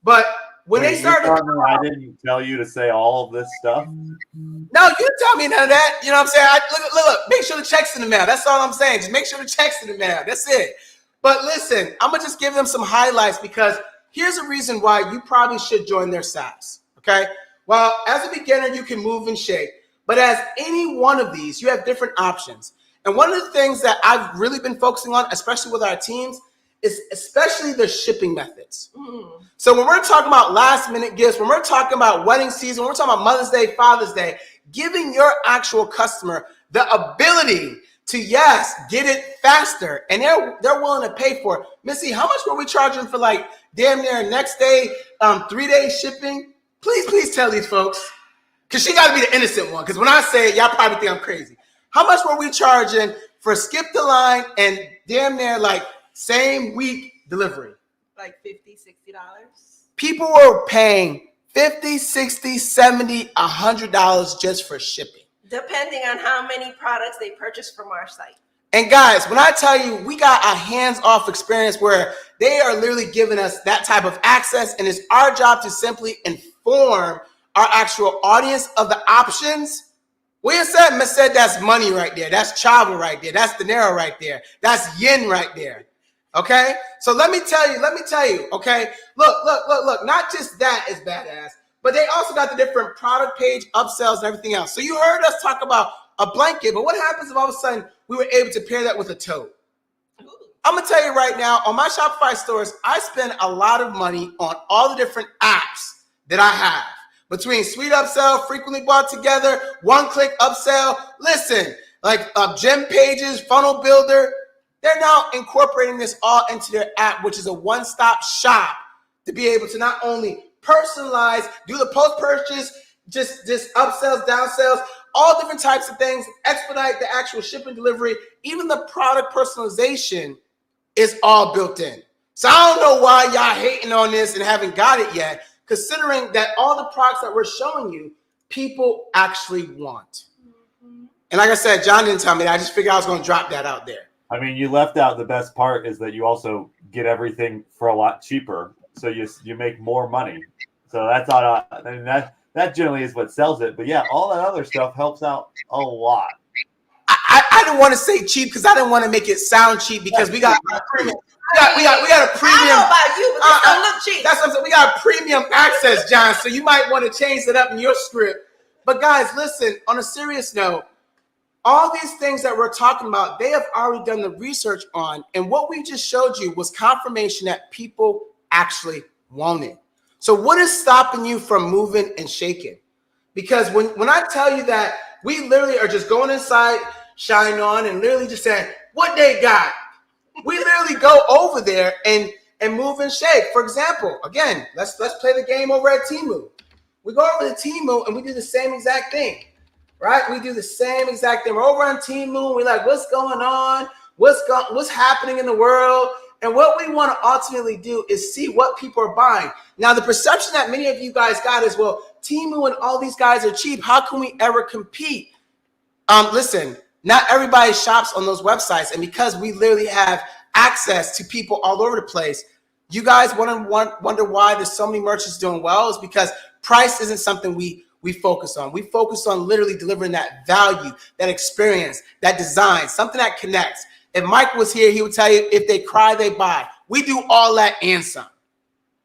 But when they started, I didn't tell you to say all of this stuff. No, you didn't tell me none of that. You know what I'm saying? Look, make sure the check's in the mail. That's all I'm saying. Just make sure the check's in the mail. That's it. But listen, I'm going to just give them some highlights because here's a reason why you probably should join their SaaS, okay? Well, as a beginner, you can move and shake. But as any one of these, you have different options. And one of the things that I've really been focusing on, especially with our teams, is especially the shipping methods. So when we're talking about last minute gifts, when we're talking about wedding season, when we're talking about Mother's Day, Father's Day, giving your actual customer the ability to, yes, get it faster. And they're willing to pay for it. Missy, how much were we charging for like damn near next day, 3-day shipping? Please tell these folks. Because she got to be the innocent one. Because when I say it, y'all probably think I'm crazy. How much were we charging for skip the line and damn near like same week delivery? Like $50, $60. People were paying $50, $60, $70, $100 just for shipping. Depending on how many products they purchase from our site. And guys, when I tell you we got a hands-off experience where they are literally giving us that type of access, and it's our job to simply inform our actual audience of the options. We said that's money right there. That's chava right there. That's dinero right there. That's yen right there. Okay? So let me tell you, okay? Look. Not just that is badass, but they also got the different product page, upsells, and everything else. So you heard us talk about a blanket, but what happens if all of a sudden we were able to pair that with a tote? I'm going to tell you right now, on my Shopify stores, I spend a lot of money on all the different apps that I have. Between Sweet Upsell, Frequently Bought Together, One Click Upsell, listen, like gem pages, funnel builder, they're now incorporating this all into their app, which is a one-stop shop to be able to not only personalize, do the post-purchase, just upsells, downsells, all different types of things, expedite the actual shipping delivery, even the product personalization is all built in. So I don't know why y'all hating on this and haven't got it yet, considering that all the products that we're showing you, people actually want. And like I said, John didn't tell me that. I just figured I was going to drop that out there. I mean, you left out the best part is that you also get everything for a lot cheaper. So you make more money. So that's not, that generally is what sells it. But yeah, all that other stuff helps out a lot. I didn't want to say cheap because I didn't want to make it sound cheap because we got a premium. We got a premium. I don't know about you, but this don't look cheap. That's what I'm saying. We got premium access, John. So you might want to change that up in your script. But guys, listen, on a serious note, all these things that we're talking about, they have already done the research on. And what we just showed you was confirmation that people actually want it. So what is stopping you from moving and shaking? Because when I tell you that we literally are just going inside ShineOn and literally just saying, what they got? We literally go over there and move and shake. For example, again, let's play the game over at Temu. We go over to Temu and we do the same exact thing, right? We do the same exact thing. We're over on Temu and we're like, what's going on? What's happening in the world? And what we want to ultimately do is see what people are buying. Now, the perception that many of you guys got is, well, Temu and all these guys are cheap. How can we ever compete? Listen, not everybody shops on those websites. And because we literally have access to people all over the place, you guys wonder why there's so many merchants doing well is because price isn't something we focus on. We focus on literally delivering that value, that experience, that design, something that connects. If Mike was here, he would tell you, if they cry, they buy. We do all that and some.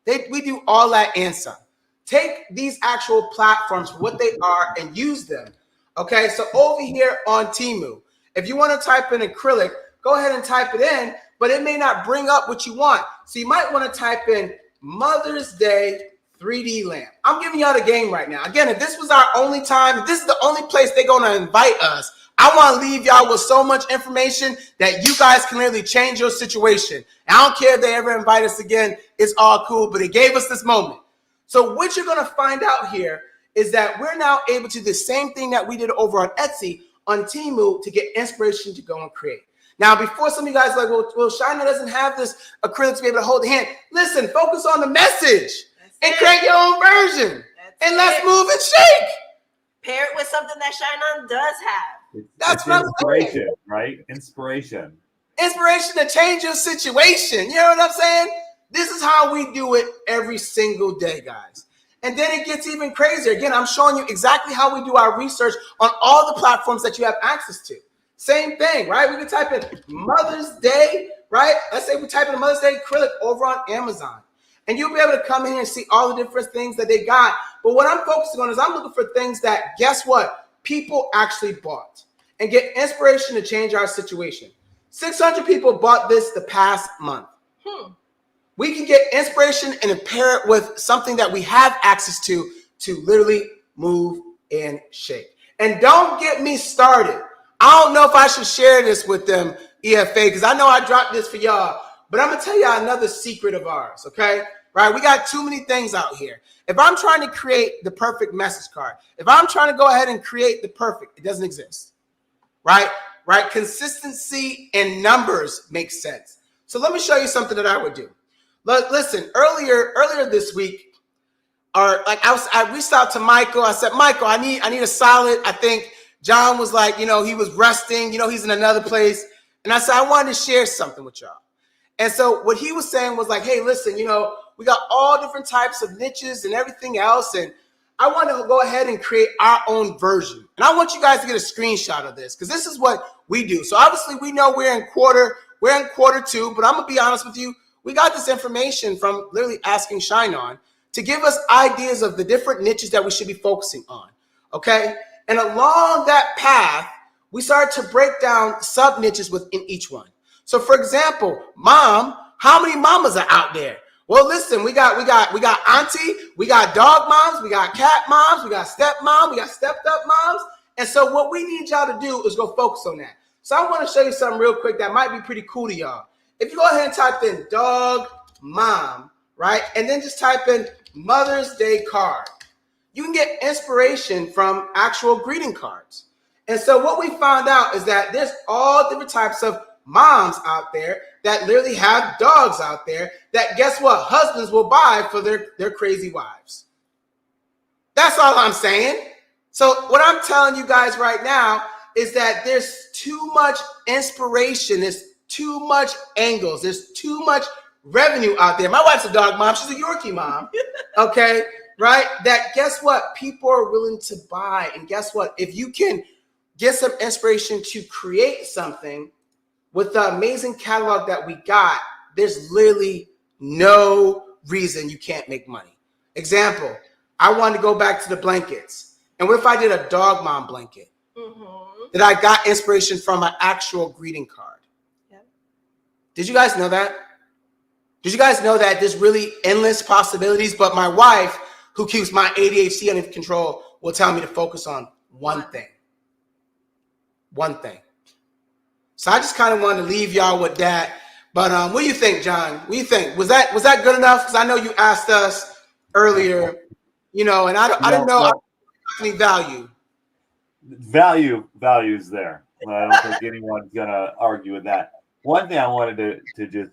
We do all that and some. Take these actual platforms for what they are and use them. Okay, so over here on Temu, if you want to type in acrylic, go ahead and type it in, but it may not bring up what you want. So you might want to type in Mother's Day 3D lamp. I'm giving y'all the game right now. Again, if this was our only time, if this is the only place they're going to invite us, I want to leave y'all with so much information that you guys can literally change your situation. And I don't care if they ever invite us again. It's all cool, but it gave us this moment. So what you're going to find out here is that we're now able to do the same thing that we did over on Etsy on Temu to get inspiration to go and create. Now, before some of you guys are like, well, ShineOn doesn't have this acrylic to be able to hold the hand. Listen, focus on the message and create your own version. And let's move and shake. Pair it with something that ShineOn does have. That's what inspiration, I'm saying. right? Inspiration. Inspiration to change your situation. You know what I'm saying? This is how we do it every single day, guys. And then it gets even crazier. Again, I'm showing you exactly how we do our research on all the platforms that you have access to. Same thing, right? We can type in Mother's Day, right? Let's say we type in Mother's Day acrylic over on Amazon. And you'll be able to come in here and see all the different things that they got. But what I'm focusing on is I'm looking for things that, guess what? People actually bought and get inspiration to change our situation. 600 people bought this the past month. We can get inspiration and pair it with something that we have access to literally move and shake. And don't get me started. I don't know if I should share this with them, EFA, because I know I dropped this for y'all, but I'm going to tell y'all another secret of ours, okay? Right? We got too many things out here. If I'm trying to create the perfect message card, if I'm trying to go ahead and create the perfect, it doesn't exist, right? Right? Consistency and numbers make sense. So let me show you something that I would do. Listen, earlier this week, I reached out to Michael. I said, Michael, I need a solid. I think John was like, he was resting, he's in another place. And I said, I wanted to share something with y'all. And so what he was saying was like, hey, listen, we got all different types of niches and everything else. And I want to go ahead and create our own version. And I want you guys to get a screenshot of this because this is what we do. So obviously we know we're in quarter 2, but I'm going to be honest with you. We got this information from literally asking ShineOn to give us ideas of the different niches that we should be focusing on, okay? And along that path, we started to break down sub-niches within each one. So for example, mom, how many mamas are out there? Well, listen, we got auntie, we got dog moms, we got cat moms, we got stepmom, we got stepped up moms. And so what we need y'all to do is go focus on that. So I want to show you something real quick that might be pretty cool to y'all. If you go ahead and type in dog mom, right? And then just type in Mother's Day card. You can get inspiration from actual greeting cards. And so what we found out is that there's all different types of moms out there that literally have dogs out there that, guess what, husbands will buy for their crazy wives. That's all I'm saying. So what I'm telling you guys right now is that there's too much inspiration. There's too much angles. There's too much revenue out there. My wife's a dog mom. She's a Yorkie mom. Okay. right? That guess what? People are willing to buy. And guess what? If you can get some inspiration to create something with the amazing catalog that we got, there's literally no reason you can't make money. Example, I wanted to go back to the blankets. And what if I did a dog mom blanket? That I got inspiration from an actual greeting card. Yep. Did you guys know that? Did you guys know that there's really endless possibilities? But my wife, who keeps my ADHD under control, will tell me to focus on one thing. One thing. So I just kind of wanted to leave y'all with that. But what do you think, John? What do you think? Was that good enough? Because I know you asked us earlier, and I didn't know any value. Value's there. I don't think anyone's gonna argue with that. One thing I wanted to just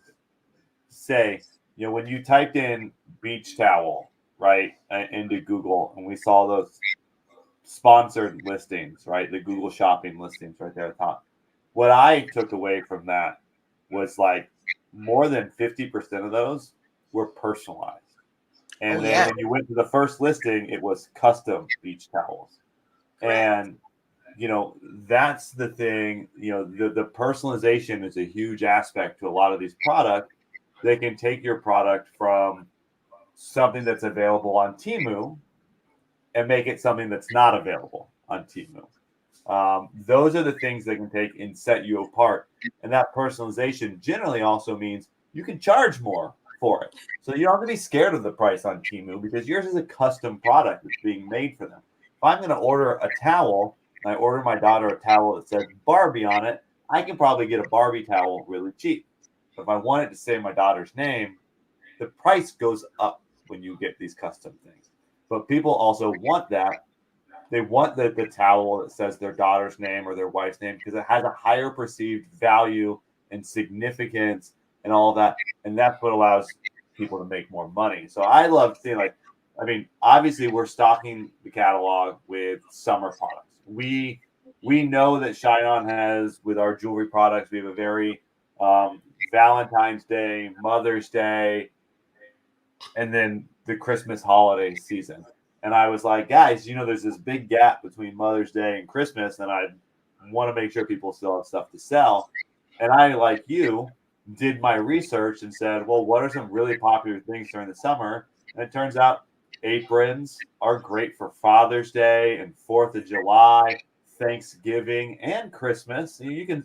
say, when you typed in beach towel, right, into Google, and we saw those sponsored listings, right, the Google shopping listings right there at the top. What I took away from that was like more than 50% of those were personalized. And then when you went to the first listing, it was custom beach towels. And that's the thing, the personalization is a huge aspect to a lot of these products. They can take your product from something that's available on Temu and make it something that's not available on Temu. Those are the things they can take and set you apart. And that personalization generally also means you can charge more for it. So you don't have to be scared of the price on Temu because yours is a custom product that's being made for them. If I'm going to order a towel, and I order my daughter a towel that says Barbie on it, I can probably get a Barbie towel really cheap. But if I want it to say my daughter's name, the price goes up when you get these custom things. But people also want that. They want the towel that says their daughter's name or their wife's name because it has a higher perceived value and significance and all of that. And that's what allows people to make more money. So I love seeing obviously we're stocking the catalog with summer products. We know that ShineOn has, with our jewelry products, we have a very Valentine's Day, Mother's Day, and then the Christmas holiday season. And I was like, guys, there's this big gap between Mother's Day and Christmas, and I want to make sure people still have stuff to sell. And I, like you, did my research and said, well, what are some really popular things during the summer? And it turns out aprons are great for Father's Day and 4th of July, Thanksgiving, and Christmas. And you can,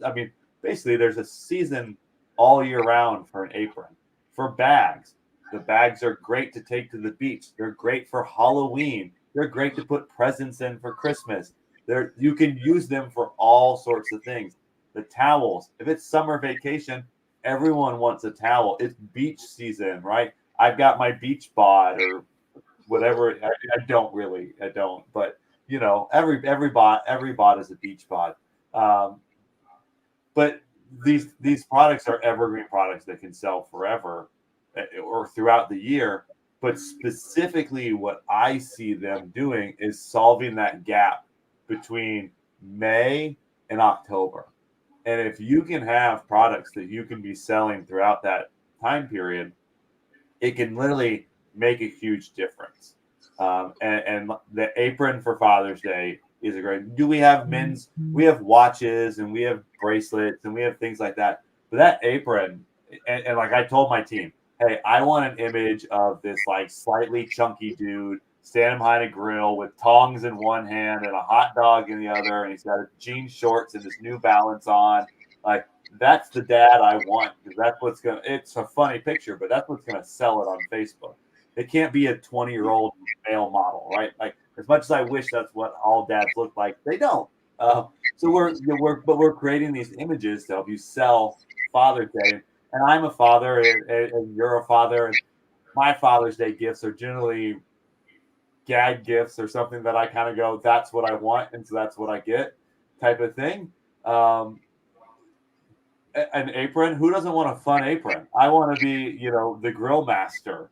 basically there's a season all year round for an apron. For bags, the bags are great to take to the beach. They're great for Halloween. They're great to put presents in for Christmas. You can use them for all sorts of things. The towels, if it's summer vacation, everyone wants a towel. It's beach season, right? I've got my beach bod or whatever. I don't. But every bod is a beach bod. But these products are evergreen products that can sell forever or throughout the year. But specifically, what I see them doing is solving that gap between May and October. And if you can have products that you can be selling throughout that time period, it can literally make a huge difference. And the apron for Father's Day is a great. Do we have men's? We have watches and we have bracelets and we have things like that. But that apron, and like I told my team, hey, I want an image of this like slightly chunky dude standing behind a grill with tongs in one hand and a hot dog in the other, and he's got his jean shorts and his New Balance on. Like, that's the dad I want, because that's what's going to, it's a funny picture, but that's what's going to sell it on Facebook. It can't be a 20-year-old male model, right? Like, as much as I wish that's what all dads look like, they don't. So we're creating these images to help you sell Father's Day. And I'm a father, and you're a father, and my Father's Day gifts are generally gag gifts or something that I kind of go, that's what I want, and so that's what I get, type of thing. An apron, who doesn't want a fun apron? I want to be, the grill master.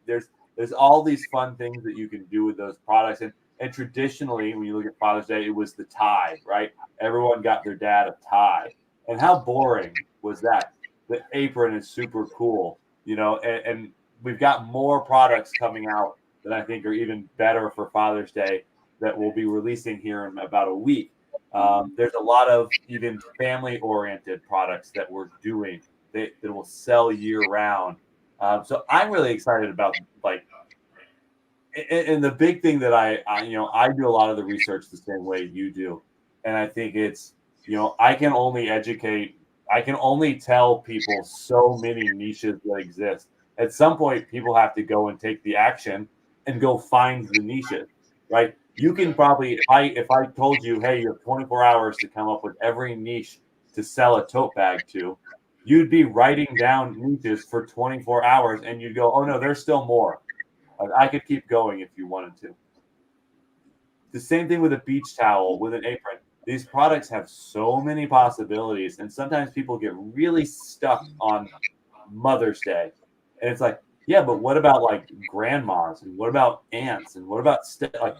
There's all these fun things that you can do with those products. And traditionally, when you look at Father's Day, it was the tie, right? Everyone got their dad a tie. And how boring was that? The apron is super cool, and we've got more products coming out that I think are even better for Father's Day that we'll be releasing here in about a week. There's a lot of even family-oriented products that we're doing that will sell year-round. So I'm really excited about, like, and the big thing that I do a lot of the research the same way you do, and I think it's, I can only tell people so many niches that exist. At some point, people have to go and take the action and go find the niches, right? You can probably, if I told you, hey, you have 24 hours to come up with every niche to sell a tote bag to, you'd be writing down niches for 24 hours, and you'd go, oh no, there's still more. I could keep going if you wanted to. The same thing with a beach towel, with an apron. These products have so many possibilities, and sometimes people get really stuck on Mother's Day. And it's like, yeah, but what about like grandmas, and what about aunts, and what about like,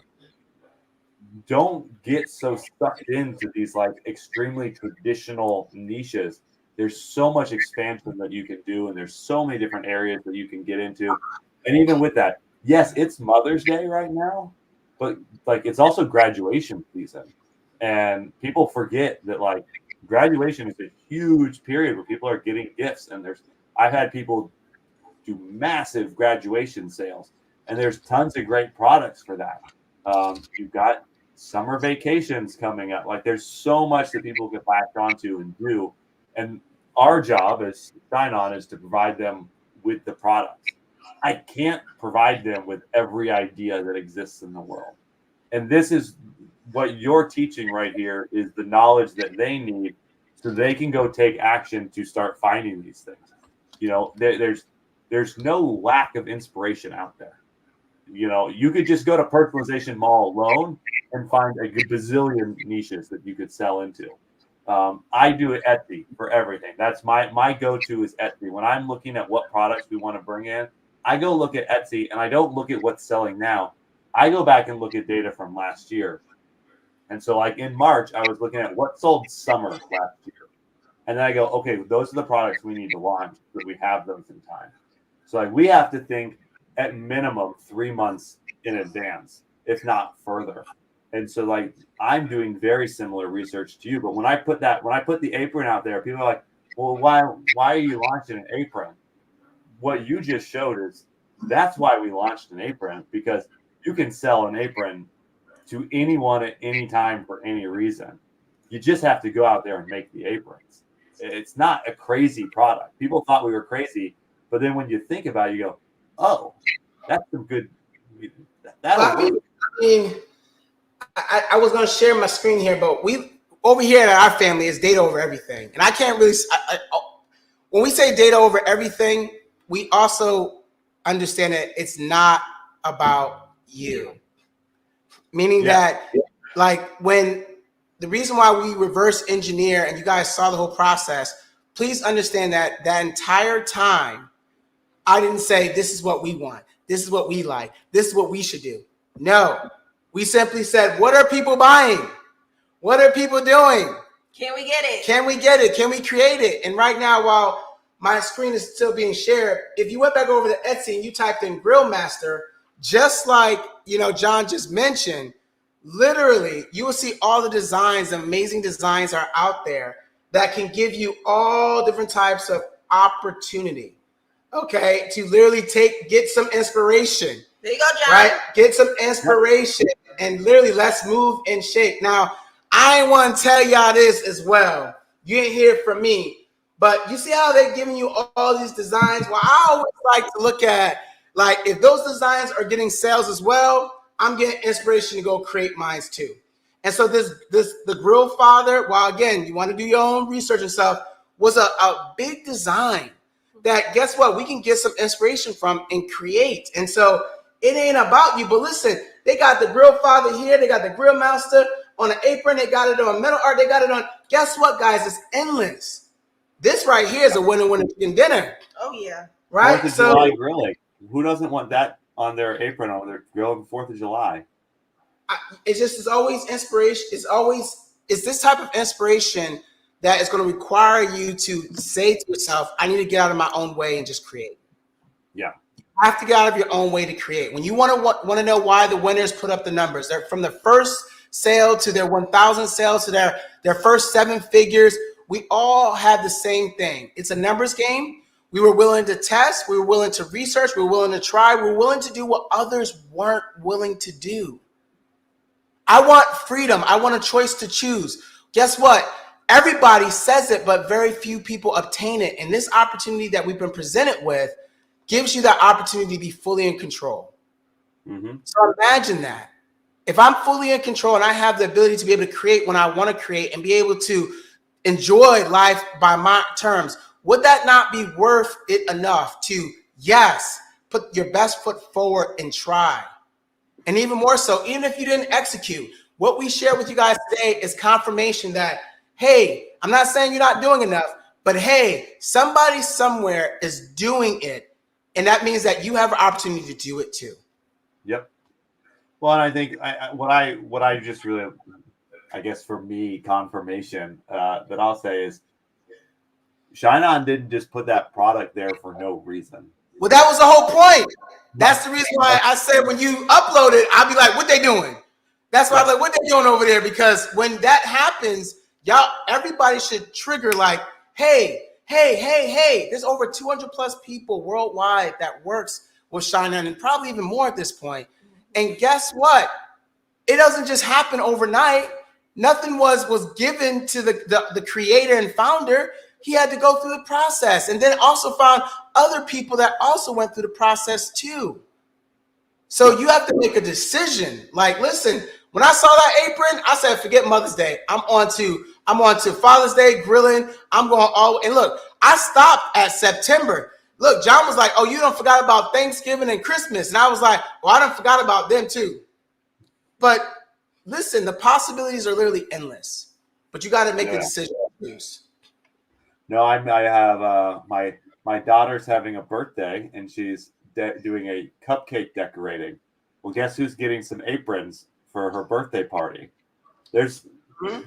don't get so sucked into these like extremely traditional niches. There's so much expansion that you can do, and there's so many different areas that you can get into. And even with that, yes, it's Mother's Day right now, but like it's also graduation season. And people forget that like graduation is a huge period where people are getting gifts. And I've had people do massive graduation sales, and there's tons of great products for that. You've got summer vacations coming up. Like there's so much that people can latch onto and do. And our job as ShineOn is to provide them with the products. I can't provide them with every idea that exists in the world. And this is what you're teaching right here, is the knowledge that they need so they can go take action to start finding these things. There's no lack of inspiration out there. You could just go to Personalization Mall alone and find a bazillion niches that you could sell into. I do it Etsy for everything. That's my go-to is Etsy. When I'm looking at what products we want to bring in, I go look at Etsy, and I don't look at what's selling now. I go back and look at data from last year. And so like in March, I was looking at what sold summer last year. And then I go, okay, those are the products we need to launch so that we have those in time. So like we have to think at minimum 3 months in advance, if not further. And so like I'm doing very similar research to you. But when I put the apron out there, people are like, well, why are you launching an apron? What you just showed is that's why we launched an apron, because you can sell an apron to anyone at any time for any reason. You just have to go out there and make the aprons. It's not a crazy product. People thought we were crazy, but then when you think about it, you go, oh, that's some good. That'll work. I was going to share my screen here, but we over here in our family is data over everything. And I can't really, when we say data over everything, we also understand that it's not about you. Meaning that, like, when the reason why we reverse engineer, and you guys saw the whole process, please understand that that entire time, I didn't say, this is what we want, this is what we like, this is what we should do. No, we simply said, what are people buying? What are people doing? Can we get it? Can we get it? Can we create it? And right now, while my screen is still being shared, if you went back over to Etsy and you typed in Grill Master, just like John just mentioned, literally you will see all the designs, amazing designs are out there that can give you all different types of opportunity. Okay, to literally get some inspiration. There you go, John. Right? Get some inspiration and literally let's move and shake. Now, I want to tell y'all this as well. You didn't hear it from me, but you see how they're giving you all these designs? Well, I always like to look at, like, if those designs are getting sales as well, I'm getting inspiration to go create mine too. And so the Grill Father, while again, you want to do your own research and stuff, was a big design that, guess what, we can get some inspiration from and create. And so it ain't about you, but listen, they got the Grill Father here, they got the Grill Master on an apron, they got it on metal art, they got it on, guess what, guys, it's endless. This right here is a winner chicken dinner. Oh yeah. Right? 4th of July grilling. Who doesn't want that on their apron on their grill 4th of July? It's always inspiration. It's this type of inspiration that is going to require you to say to yourself, I need to get out of my own way and just create. Yeah. You have to get out of your own way to create. When you want to know why the winners put up the numbers, they're from the first sale to their 1,000 sales to their first 7 figures. We all have the same thing. It's a numbers game. We were willing to test. We were willing to research. We were willing to try. We were willing to do what others weren't willing to do. I want freedom. I want a choice to choose. Guess what? Everybody says it, but very few people obtain it. And this opportunity that we've been presented with gives you that opportunity to be fully in control. Mm-hmm. So imagine that. If I'm fully in control and I have the ability to be able to create when I want to create and be able to enjoy life by my terms, would that not be worth it enough to, yes, put your best foot forward and try? And even more so, even if you didn't execute, what we share with you guys today is confirmation that, hey, I'm not saying you're not doing enough, but hey, somebody somewhere is doing it. And that means that you have an opportunity to do it too. Yep. Well, and I think what I just really, I guess for me, confirmation that I'll say is ShineOn didn't just put that product there for no reason. Well, that was the whole point. That's the reason why I said when you upload it, I'll be like, what they doing? That's why I'm like, what they doing over there? Because when that happens, everybody should trigger like, hey, there's over 200 plus people worldwide that works with ShineOn and probably even more at this point. And guess what? It doesn't just happen overnight. Nothing was given to the creator and founder. He had to go through the process and then also found other people that also went through the process too. So you have to make a decision. Like, listen, when I saw that apron, I said, forget Mother's Day. I'm on to Father's Day grilling. I'm going all, and look, I stopped at September. Look, John was like, oh, you don't forgot about Thanksgiving and Christmas. And I was like, well, I don't forgot about them too. But listen, the possibilities are literally endless, but you got to make a decision to choose. No, I have my daughter's having a birthday and she's doing a cupcake decorating. Well, guess who's getting some aprons for her birthday party? There's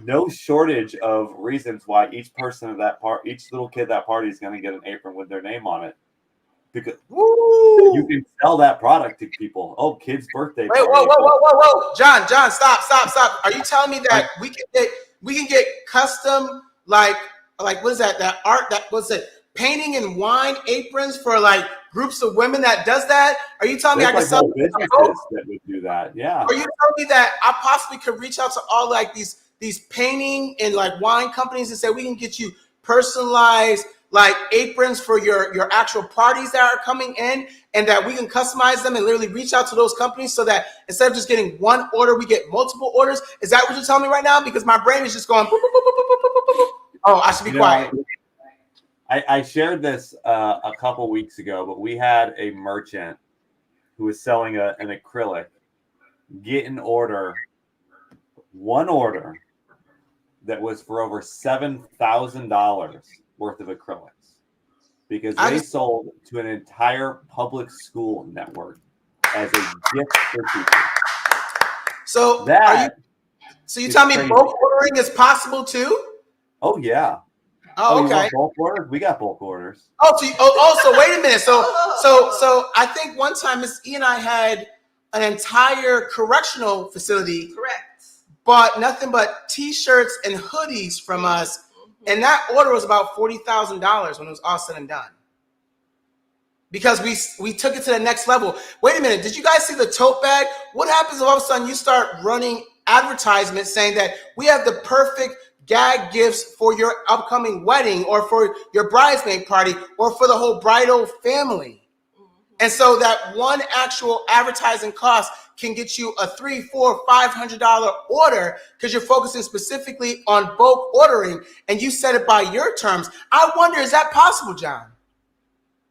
no shortage of reasons why each person of that each little kid at that party is going to get an apron with their name on it. Because you can sell that product to people. Oh, kid's birthday party. Wait, whoa. John, stop. Are you telling me that we can get custom like what is that? That art that was it? Painting and wine aprons for like groups of women that does that? Are you telling me I can sell businesses that would do that? Yeah. Are you telling me that I possibly could reach out to all like these painting and like wine companies and say we can get you personalized like aprons for your actual parties that are coming in, and that we can customize them and literally reach out to those companies so that instead of just getting one order, we get multiple orders? Is that what you're telling me right now? Because my brain is just going. Boop, boop, boop, boop, boop, boop, boop, boop. Oh, I should be quiet. I shared this a couple weeks ago, but we had a merchant who was selling an acrylic get an order, one order that was for over $7,000 worth of acrylics because they sold to an entire public school network as a gift for people. So you tell me bulk ordering is possible too? Oh yeah. Oh, okay. Bulk orders? We got bulk orders. So wait a minute. So I think one time Miss E and I had an entire correctional facility. Correct. Bought nothing but T-shirts and hoodies from us, and that order was about $40,000 when it was all said and done. Because we took it to the next level. Wait a minute, did you guys see the tote bag? What happens if all of a sudden you start running advertisements saying that we have the perfect gag gifts for your upcoming wedding or for your bridesmaid party or for the whole bridal family? And so that one actual advertising cost can get you a $300, $400, $500 order because you're focusing specifically on bulk ordering and you set it by your terms. I wonder, is that possible, John?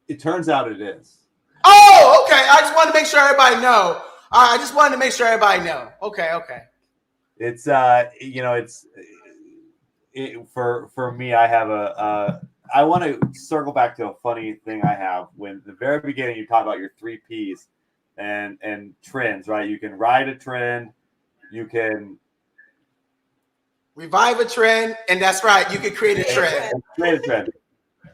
It turns out it is. Oh, okay. I just wanted to make sure everybody know. Okay. It's for me, I have I want to circle back to a funny thing I have. When at the very beginning you talk about your 3 Ps and trends, right? You can ride a trend, you can revive a trend, and that's right, you can create a trend. Create a trend.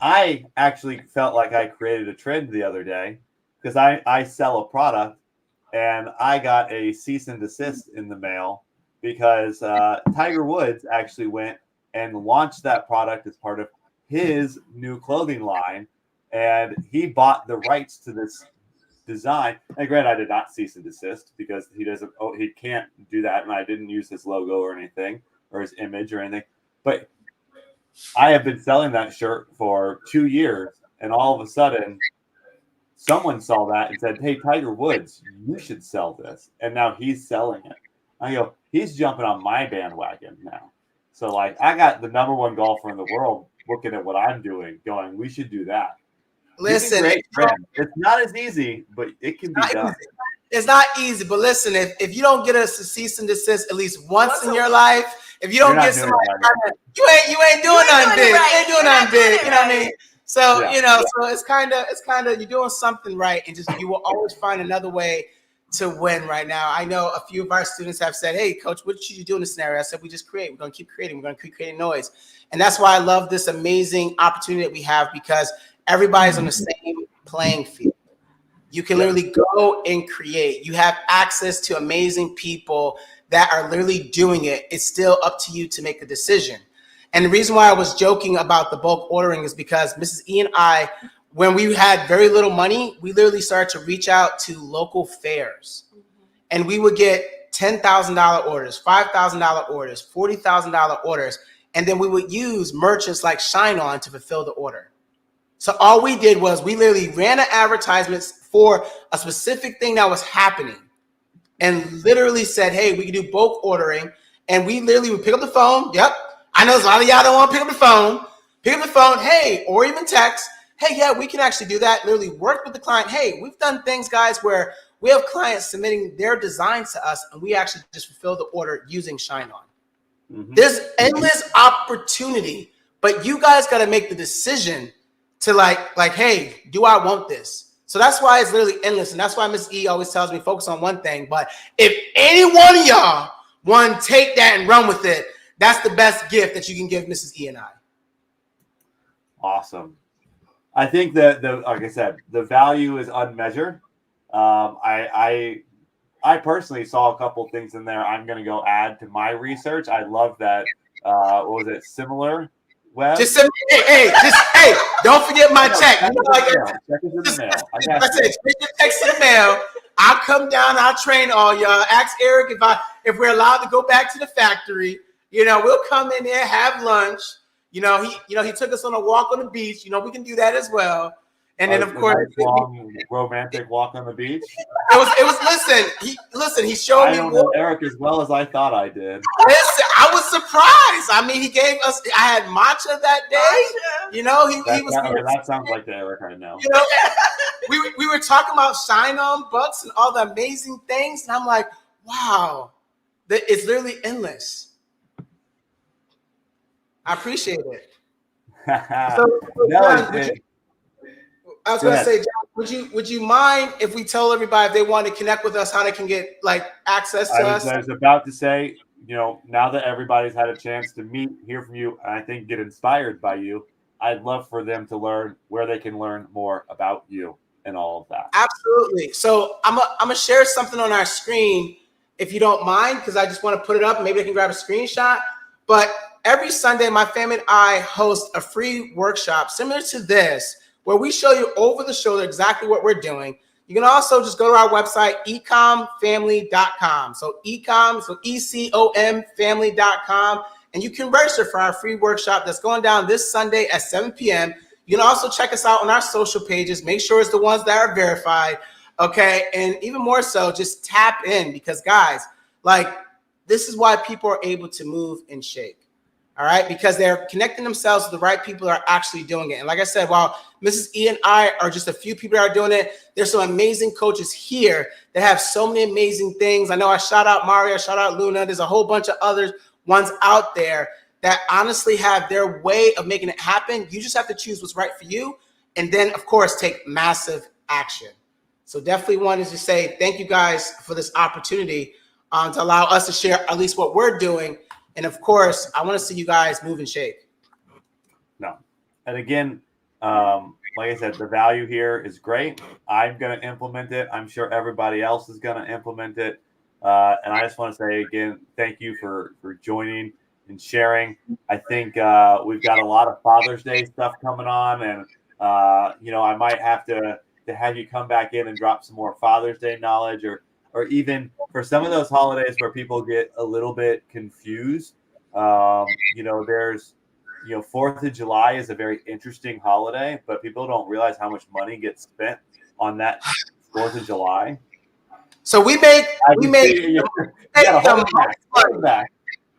I actually felt like I created a trend the other day because I sell a product, and I got a cease and desist in the mail because Tiger Woods actually went and launched that product as part of his new clothing line, and he bought the rights to this design. And granted, I did not cease and desist because he can't do that, and I didn't use his logo or anything or his image or anything. But I have been selling that shirt for 2 years, and all of a sudden, someone saw that and said, "Hey, Tiger Woods, you should sell this," and now he's selling it. I go, he's jumping on my bandwagon now. So like, I got the #1 golfer in the world looking at what I'm doing, going, "We should do that." Listen, it's not as easy, but it can be done. It's not easy, but listen, if you don't get a cease and desist at least once in your life, if you don't get somebody, you ain't doing nothing big. You ain't doing nothing big. You know what I mean? So so it's kind of you're doing something right, and just you will always find another way to win. Right now, I know a few of our students have said, "Hey, coach, what should you do in this scenario?" I said, "We just create. We're going to keep creating. We're going to keep creating noise," and that's why I love this amazing opportunity that we have, because everybody's on the same playing field. You can literally go and create. You have access to amazing people that are literally doing it. It's still up to you to make a decision. And the reason why I was joking about the bulk ordering is because Mrs. E and I, when we had very little money, we literally started to reach out to local fairs. And we would get $10,000 orders, $5,000 orders, $40,000 orders. And then we would use merchants like ShineOn to fulfill the order. So all we did was we literally ran an advertisements for a specific thing that was happening, and literally said, "Hey, we can do bulk ordering." And we literally would pick up the phone. Yep. I know a lot of y'all don't want to pick up the phone. Pick up the phone, hey, or even text. Hey, yeah, we can actually do that. Literally work with the client. Hey, we've done things, guys, where we have clients submitting their designs to us, and we actually just fulfill the order using ShineOn. Mm-hmm. There's endless opportunity, but you guys got to make the decision to like, hey, do I want this? So that's why it's literally endless. And that's why Miss E always tells me focus on one thing. But if any one of y'all want to take that and run with it, that's the best gift that you can give Mrs. E and I. Awesome. I think that like I said, the value is unmeasured. I personally saw a couple things in there I'm going to go add to my research. I love that. What was it? Similar web. Just send me, hey, don't forget my check. Check is in the mail. I said, check your text in the mail. I'll come down. I'll train all y'all. Ask Eric if we're allowed to go back to the factory. We'll come in there, have lunch. He took us on a walk on the beach. We can do that as well. And then, of course, nice long romantic walk on the beach. It was. He showed me. I don't know Eric as well as I thought I did. Listen, I was surprised. I mean, he gave us. I had matcha that day. He was. That sounds like the Eric I know. We were talking about ShineOn books and all the amazing things, and I'm like, wow, it's literally endless. I appreciate it. I was going to say, John, would you mind if we tell everybody if they want to connect with us, how they can get access to us? I was about to say, now that everybody's had a chance to hear from you, and I think get inspired by you, I'd love for them to learn where they can learn more about you and all of that. Absolutely. So I'm gonna share something on our screen, if you don't mind, because I just want to put it up. Maybe they can grab a screenshot. But every Sunday, my family and I host a free workshop similar to this, where we show you over the shoulder exactly what we're doing. You can also just go to our website, ecomfamily.com. So ecom, so ECOM family.com. And you can register for our free workshop that's going down this Sunday at 7 p.m. You can also check us out on our social pages. Make sure it's the ones that are verified. Okay. And even more so, just tap in, because guys, this is why people are able to move and shake. All right, because they're connecting themselves to the right people that are actually doing it. And like I said, while Mrs. E and I are just a few people that are doing it, there's some amazing coaches here that have so many amazing things. I know I shout out Mario, I shout out Luna. There's a whole bunch of other ones out there that honestly have their way of making it happen. You just have to choose what's right for you. And then, of course, take massive action. So definitely wanted to say thank you guys for this opportunity to allow us to share at least what we're doing. And of course, I want to see you guys move and shake. No. And again, like I said, the value here is great. I'm going to implement it. I'm sure everybody else is going to implement it. And I just want to say again, thank you for joining and sharing. I think we've got a lot of Father's Day stuff coming on, and I might have to have you come back in and drop some more Father's Day knowledge, or even for some of those holidays where people get a little bit confused. There's 4th of July is a very interesting holiday, but people don't realize how much money gets spent on that 4th of July. So we make you gotta hold it back. Hold it back.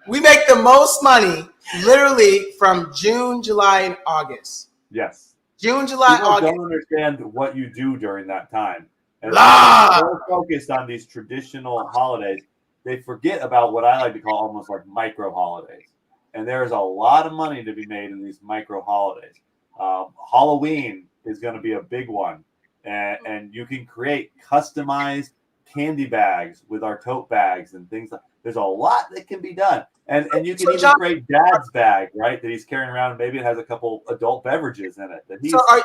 We make the most money literally from June, July, and August. Yes. June, July, people August. Don't understand what you do during that time. And they're focused on these traditional holidays. They forget about what I like to call almost like micro holidays. And there's a lot of money to be made in these micro holidays. Halloween is going to be a big one. And you can create customized candy bags with our tote bags and things like. There's a lot that can be done. And you can even create dad's bag, right? That he's carrying around, and maybe it has a couple adult beverages in it. That he's are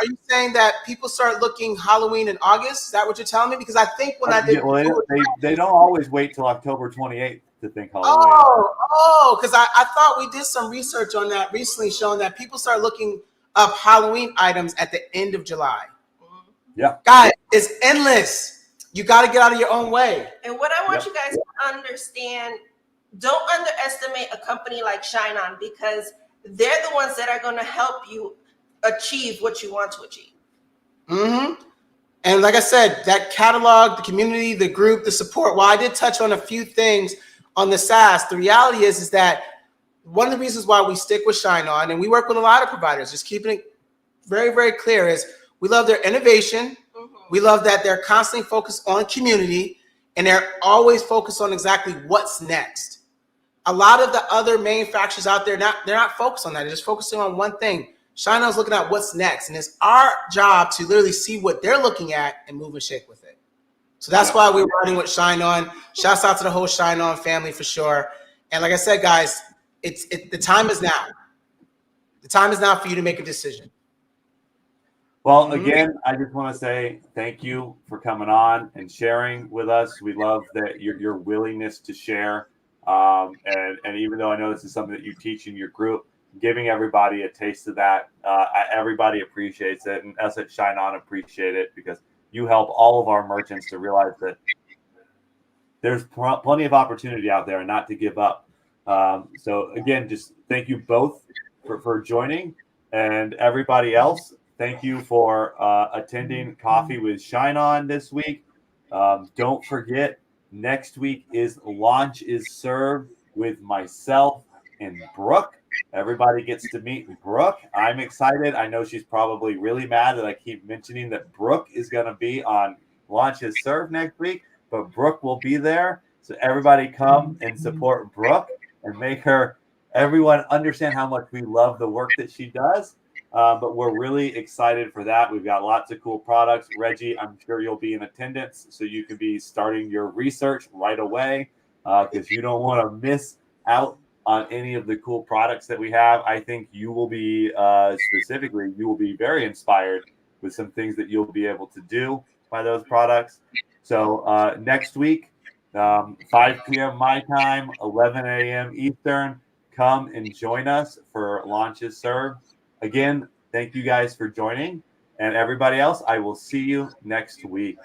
you saying that people start looking Halloween in August? Is that what you're telling me? Because I think when I did, they don't always wait till October 28th to think Halloween. Because I thought we did some research on that recently, showing that people start looking up Halloween items at the end of July. Yeah, guys, it's endless. You got to get out of your own way. And what I want you guys to understand, don't underestimate a company like ShineOn, because they're the ones that are going to help you achieve what you want to achieve. Mm-hmm. And like I said, that catalog, the community, the group, the support, while I did touch on a few things on the SaaS, the reality is that one of the reasons why we stick with ShineOn, and we work with a lot of providers, just keeping it very, very clear, is we love their innovation. We love that they're constantly focused on community, and they're always focused on exactly what's next. A lot of the other manufacturers out there, they're not focused on that. They're just focusing on one thing. ShineOn's looking at what's next, and it's our job to literally see what they're looking at and move and shake with it. So that's why we're running with ShineOn. Shouts out to the whole ShineOn family for sure. And like I said, guys, the time is now. The time is now for you to make a decision. Well, again, I just want to say thank you for coming on and sharing with us. We love that your willingness to share. And even though I know this is something that you teach in your group, giving everybody a taste of that, everybody appreciates it. And us at ShineOn appreciate it, because you help all of our merchants to realize that there's plenty of opportunity out there and not to give up. So again, just thank you both for joining, and everybody else. Thank you for attending Coffee with ShineOn this week. Don't forget, next week is Launch is Served with myself and Brooke. Everybody gets to meet Brooke. I'm excited. I know she's probably really mad that I keep mentioning that Brooke is going to be on Launch is Served next week, but Brooke will be there. So everybody come and support Brooke and make everyone understand how much we love the work that she does. But we're really excited for that. We've got lots of cool products. Reggie, I'm sure you'll be in attendance, so you can be starting your research right away, because you don't want to miss out on any of the cool products that we have. I think you will be, specifically, you will be very inspired with some things that you'll be able to do by those products. So next week, 5 p.m. my time, 11 a.m. Eastern, come and join us for Launch is Served. Again, thank you guys for joining, and everybody else, I will see you next week.